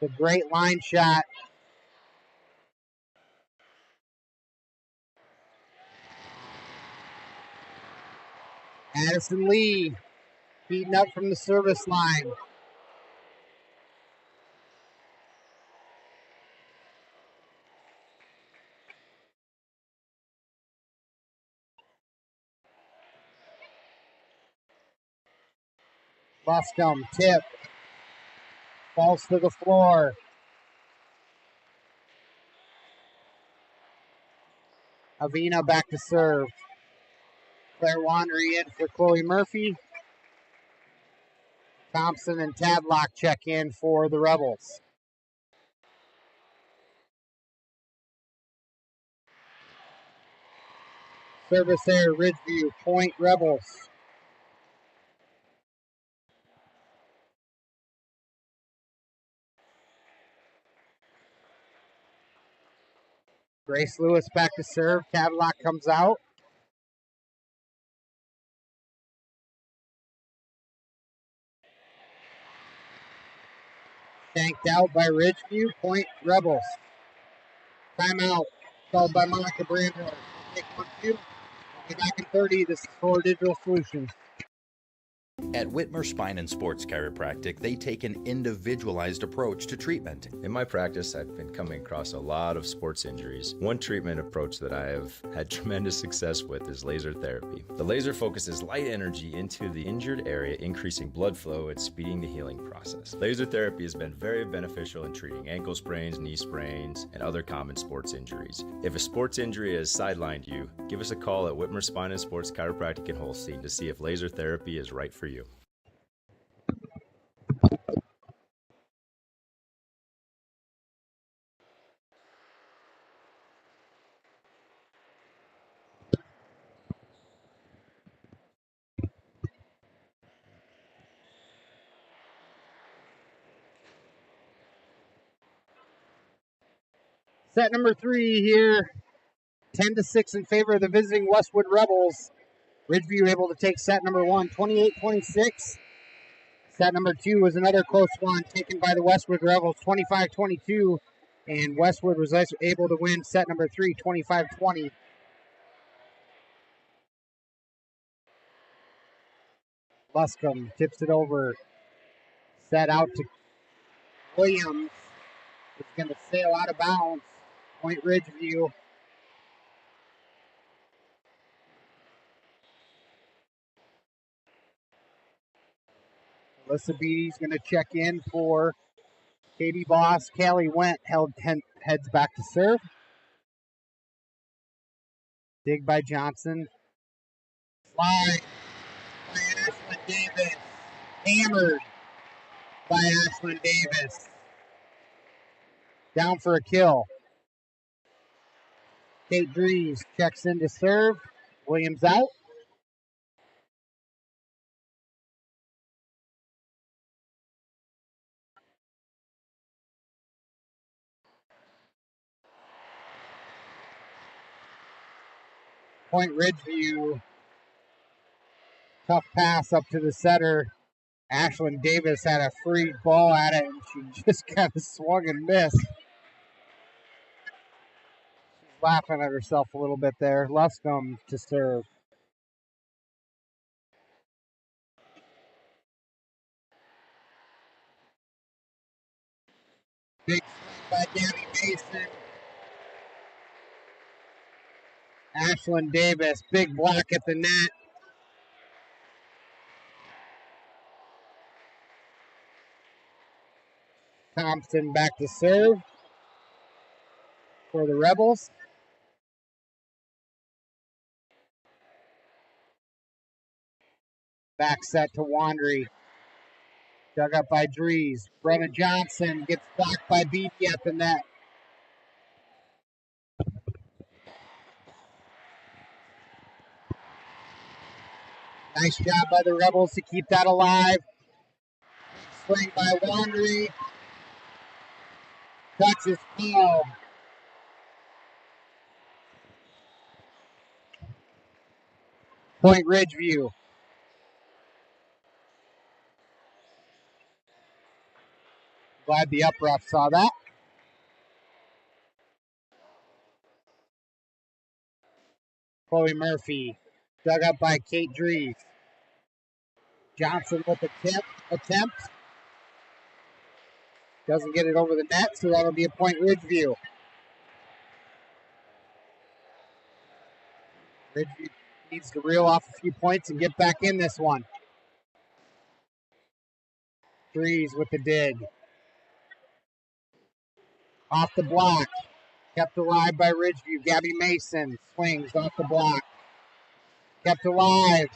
A: A great line shot. Addison Lee heating up from the service line. Luscombe, tip. Falls to the floor. Avina back to serve. Claire Wandry in for Chloe Murphy. Thompson and Tadlock check in for the Rebels. Service there, Ridgeview, point Rebels. Grace Lewis back to serve. Tadlock comes out. Shanked out by Ridgeview, point Rebels. Timeout called by Monica Brandler. Take 1-2. We'll be back in 30. This is for Digital Solutions.
F: At Whitmer Spine and Sports Chiropractic, they take an individualized approach to treatment.
G: In my practice, I've been coming across a lot of sports injuries. One treatment approach that I have had tremendous success with is laser therapy. The laser focuses light energy into the injured area, increasing blood flow and speeding the healing process. Laser therapy has been very beneficial in treating ankle sprains, knee sprains, and other common sports injuries. If a sports injury has sidelined you, give us a call at Whitmer Spine and Sports Chiropractic in Holstein to see if laser therapy is right for you.
A: Set number 3 here. 10-6 in favor of the visiting Westwood Rebels. Ridgeview able to take set number 1, 28-26. Set number 2 was another close one taken by the Westwood Rebels, 25-22. And Westwood was able to win set number 3, 25-20. Luscombe tips it over. Set out to Williams. It's going to sail out of bounds. Point Ridgeview. Alyssa Beatty's going to check in for Katie Voss. Callie Went heads back to serve. Dig by Johnson. Slide by Ashlyn Davis. Hammered by Ashlyn Davis. Down for a kill. Kate Dries checks in to serve. Williams out. Point Ridgeview. Tough pass up to the setter. Ashlyn Davis had a free ball at it, and she just kind of swung and missed. She's laughing at herself a little bit there. Luscombe to serve. Big swing by Gabby Mason. Ashlyn Davis, big block at the net. Thompson back to serve for the Rebels. Back set to Wandry. Dug up by Dries. Brenna Johnson gets blocked by Beatty at the net. Nice job by the Rebels to keep that alive. Swing by Wandry. Touch is called. Point Ridgeview. Glad the up ref saw that. Chloe Murphy. Dug up by Kate Dries. Johnson with the tip attempt. Doesn't get it over the net, so that'll be a point Ridgeview. Ridgeview needs to reel off a few points and get back in this one. Dries with the dig. Off the block. Kept alive by Ridgeview. Gabby Mason swings off the block. Kept alive.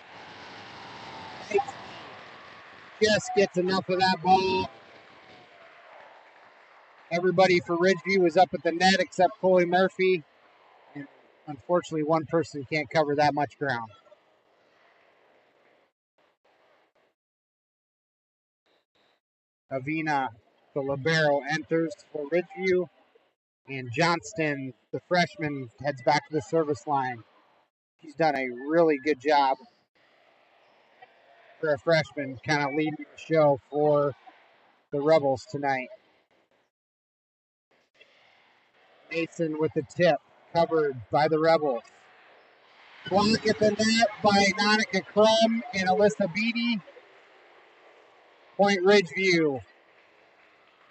A: Just gets enough of that ball. Everybody for Ridgeview is up at the net except Chloe Murphy. And unfortunately, one person can't cover that much ground. Avina, the libero, enters for Ridgeview. And Johnston, the freshman, heads back to the service line. She's done a really good job for a freshman, kind of leading the show for the Rebels tonight. Mason with the tip, covered by the Rebels. Block at the net by Monica Crum and Alyssa Beatty. Point Ridgeview.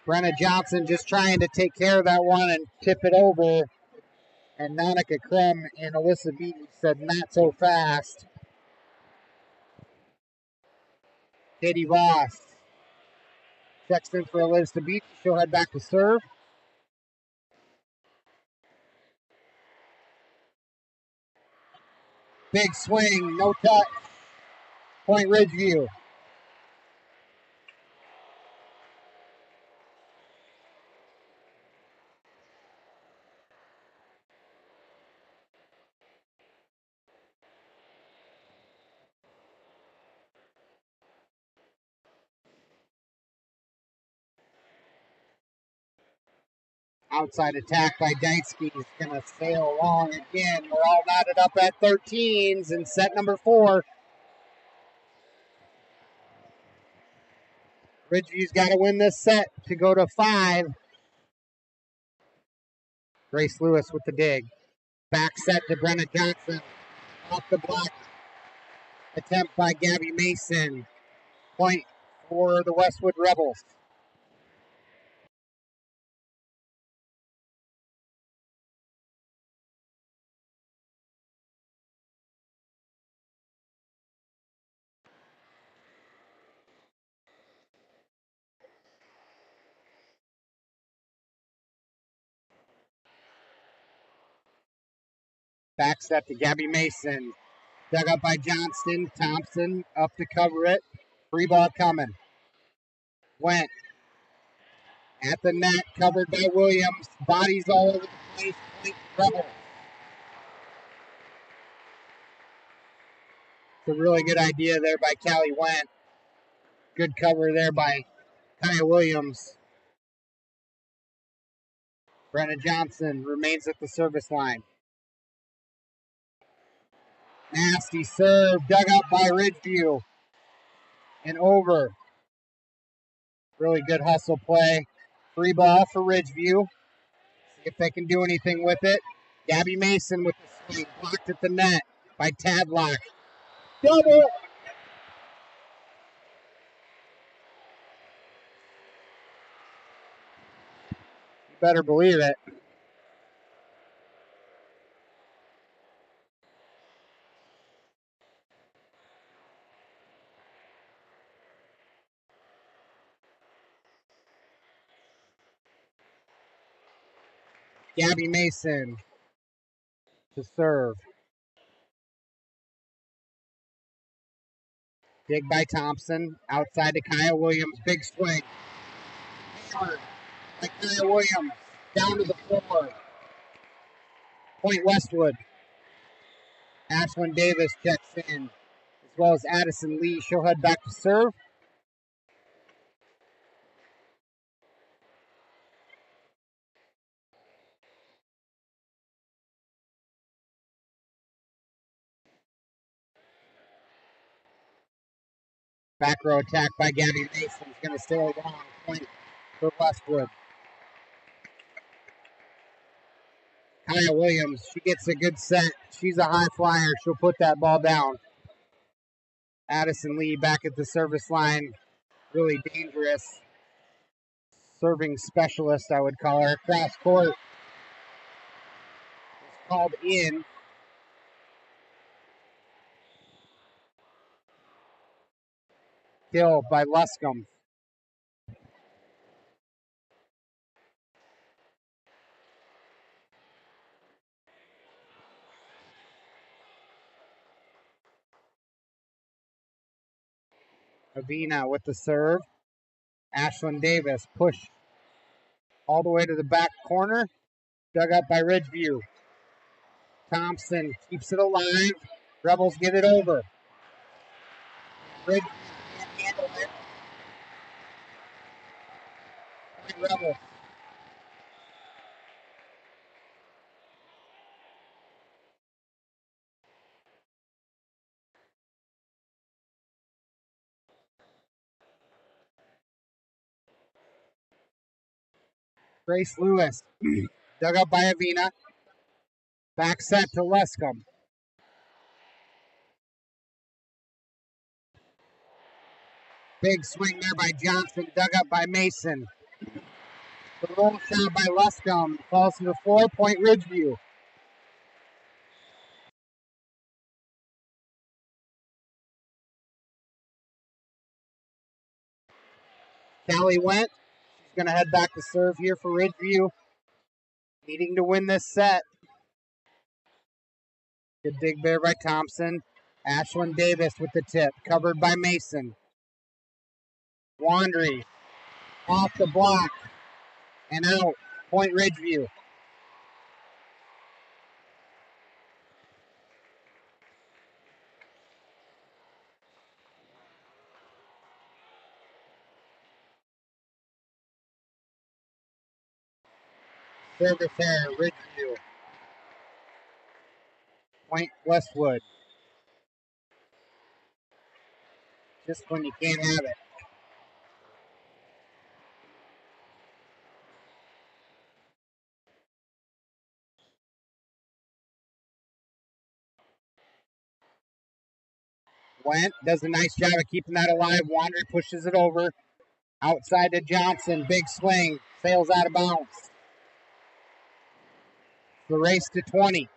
A: Brenna Johnson just trying to take care of that one and tip it over. And Monica Crum and Alyssa Beatty said, not so fast. Katie Voss checks in for Alyssa Beatty. She'll head back to serve. Big swing, no touch. Point Ridgeview. Outside attack by Deitzke is going to sail along again. We're all knotted up at 13s in set number 4. Ridgeview's got to win this set to go to 5. Grace Lewis with the dig. Back set to Brenna Johnson. Off the block. Attempt by Gabby Mason. Point for the Westwood Rebels. Back set to Gabby Mason. Dug up by Johnston. Thompson up to cover it. Free ball coming. Went at the net, covered by Williams. Bodies all over the place. Point Rebels. It's a really good idea there by Callie Went. Good cover there by Kaya Williams. Brenna Johnson remains at the service line. Nasty serve, dug up by Ridgeview. And over. Really good hustle play. Free ball for Ridgeview. See if they can do anything with it. Gabby Mason with the swing. Blocked at the net by Tadlock. Double! You better believe it. Gabby Mason to serve. Dig by Thompson. Outside to Kaya Williams. Big swing. Hammered by Kaya Williams. Down to the floor. Point Westwood. Ashlyn Davis checks in. As well as Addison Lee. She'll head back to serve. Back row attack by Gabby Mason is going to sail down. Point for Westwood. Kaya Williams, she gets a good set. She's a high flyer. She'll put that ball down. Addison Lee back at the service line. Really dangerous. Serving specialist, I would call her. Cross court is called in. Kill by Luscombe. Avina with the serve. Ashlyn Davis push all the way to the back corner. Dug up by Ridgeview. Thompson keeps it alive. Rebels get it over. Ridgeview can't handle it. Rebels. Grace Lewis. Dug up by Avina. Back set to Luscombe. Big swing there by Johnson. Dug up by Mason. The roll shot by Luscombe falls to the floor. Point Ridgeview. Callie went. She's going to head back to serve here for Ridgeview. Needing to win this set. Good dig there by Thompson. Ashlyn Davis with the tip. Covered by Mason. Wandry off the block and out. Point Ridgeview. Service error, Ridgeview. Point Westwood. Just when you can't have it. Went, does a nice job of keeping that alive. Wandry pushes it over. Outside to Johnson. Big swing. Sails out of bounds. The race to 20.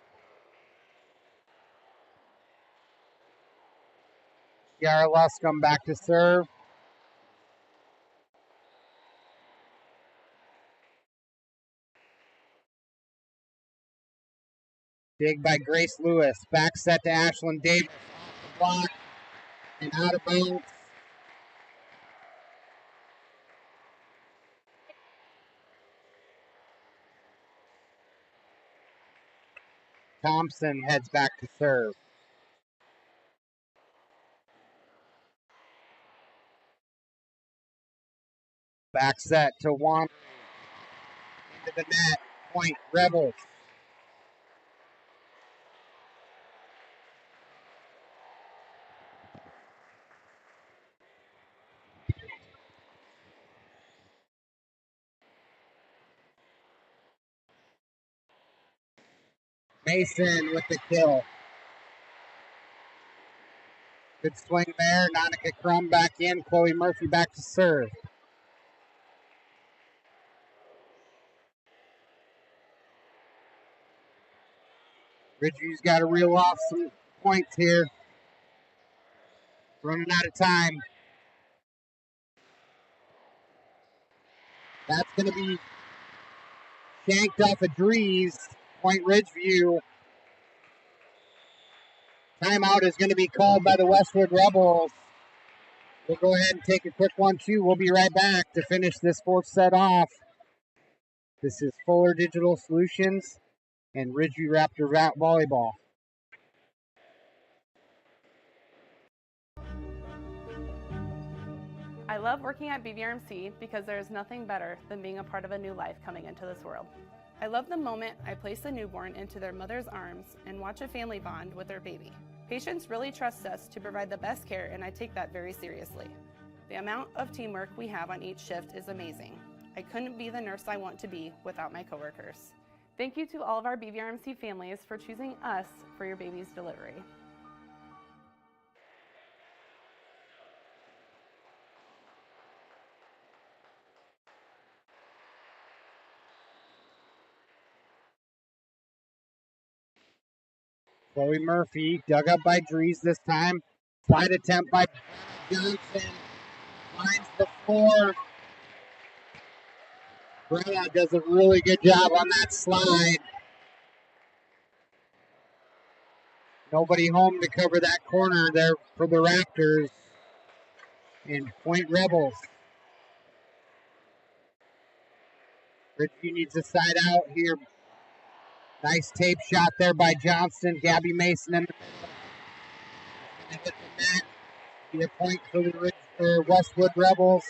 A: Kiara Luscombe back to serve. Dig by Grace Lewis. Back set to Ashlyn Davis. Off the block and out of bounds. Thompson heads back to serve. Back set to Wandry. Into the net. Point Rebels. Mason with the kill. Good swing there. Nonica Crum back in. Chloe Murphy back to serve. Ridgeview's got to reel off some points here. Running out of time. That's going to be shanked off of Dries. Point Ridgeview. Timeout is going to be called by the Westwood Rebels. We'll go ahead and take a quick 1-2. We'll be right back to finish this fourth set off. This is Fuller Digital Solutions and Ridgeview Raptor Volleyball.
H: I love working at BVRMC because there is nothing better than being a part of a new life coming into this world. I love the moment I place a newborn into their mother's arms and watch a family bond with their baby. Patients really trust us to provide the best care, and I take that very seriously. The amount of teamwork we have on each shift is amazing. I couldn't be the nurse I want to be without my coworkers. Thank you to all of our BVRMC families for choosing us for your baby's delivery.
A: Chloe Murphy dug up by Dries this time. Slide attempt by Johnson. Finds the floor. Brenna does a really good job on that slide. Nobody home to cover that corner there for the Raptors. And Point Rebels. Ridgeview needs a side out here. Nice tape shot there by Johnston. Gabby Mason in the middle. Hit the net. Be a point for the Westwood Rebels.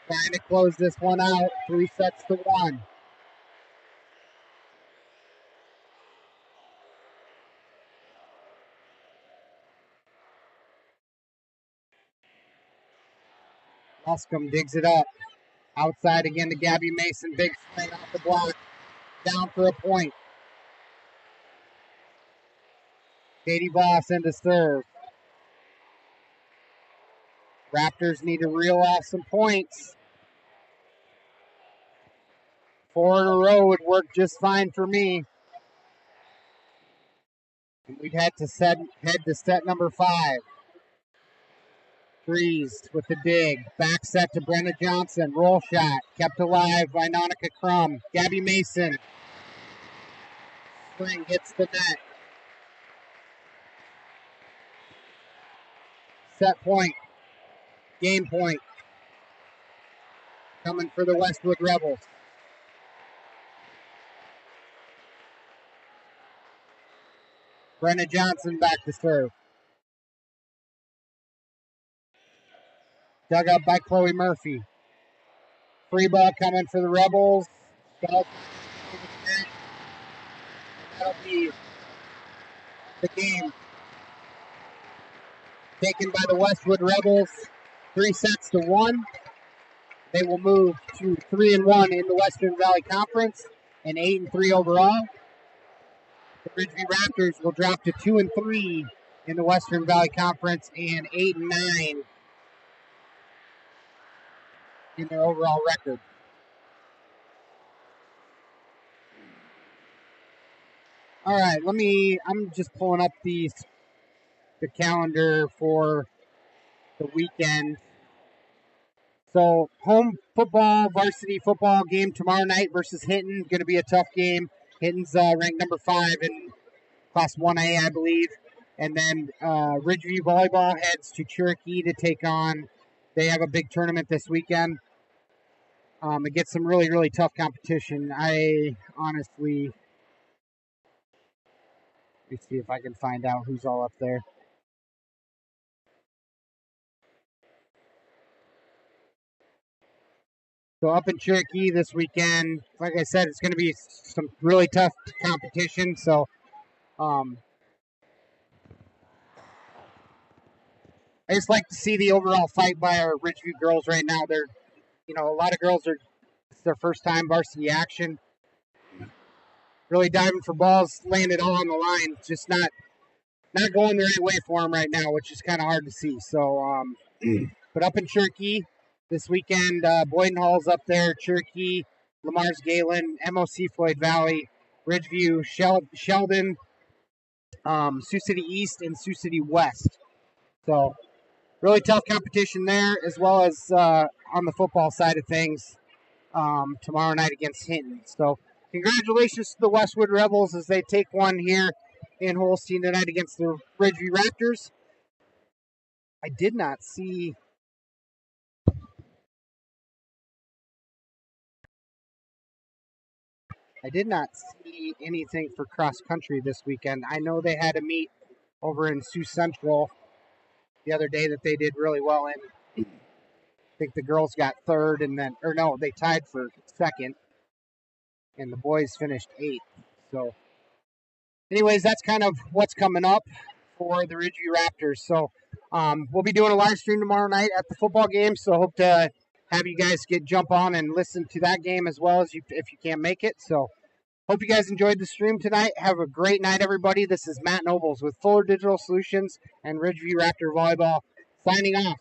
A: Trying to close this one out. 3-1. Luscombe digs it up. Outside again to Gabby Mason. Big swing off the block. Down for a point. Katie Voss into serve. Raptors need to reel off some points. 4 in a row would work just fine for me. And we'd head to set number 5. Dries with the dig. Back set to Brenna Johnson. Roll shot. Kept alive by Nonica Crum. Gabby Mason. Swing hits the net. Set point. Game point. Coming for the Westwood Rebels. Brenna Johnson back to serve. Dug up by Chloe Murphy. Free ball coming for the Rebels. That'll be the game. Taken by the Westwood Rebels. 3-1. They will move to 3-1 in the Western Valley Conference and 8-3 overall. The Ridgeview Raptors will drop to 2-3 in the Western Valley Conference and 8-9 in their overall record. All right, I'm just pulling up the calendar for the weekend. So, home football, varsity football game tomorrow night versus Hinton. Going to be a tough game. Hinton's ranked number 5 in Class 1A, I believe. And then Ridgeview Volleyball heads to Cherokee to take on. They have a big tournament this weekend. It gets some really, really tough competition. I honestly... Let me see if I can find out who's all up there. So up in Cherokee this weekend, like I said, it's going to be some really tough competition. So I just like to see the overall fight by our Ridgeview girls right now. A lot of girls it's their first time varsity action. really diving for balls, landed all on the line. Just not going the right way for him right now, which is kind of hard to see. So, but up in Cherokee this weekend, Boyden Hall's up there, Cherokee, Lamar's Galen, MOC Floyd Valley, Ridgeview, Sheldon, Sioux City East, and Sioux City West. So really tough competition there, as well as on the football side of things tomorrow night against Hinton. So congratulations to the Westwood Rebels as they take one here in Holstein tonight against the Ridgeview Raptors. I did not see anything for cross country this weekend. I know they had a meet over in Sioux Central the other day that they did really well in. I think the girls got third, they tied for second, and the boys finished eighth. So anyways, that's kind of what's coming up for the Ridgeview Raptors. So we'll be doing a live stream tomorrow night at the football game, so hope to have you guys jump on and listen to that game as well as if you can't make it. So hope you guys enjoyed the stream tonight. Have a great night, everybody. This is Matt Nobles with Fuller Digital Solutions and Ridgeview Raptor Volleyball signing off.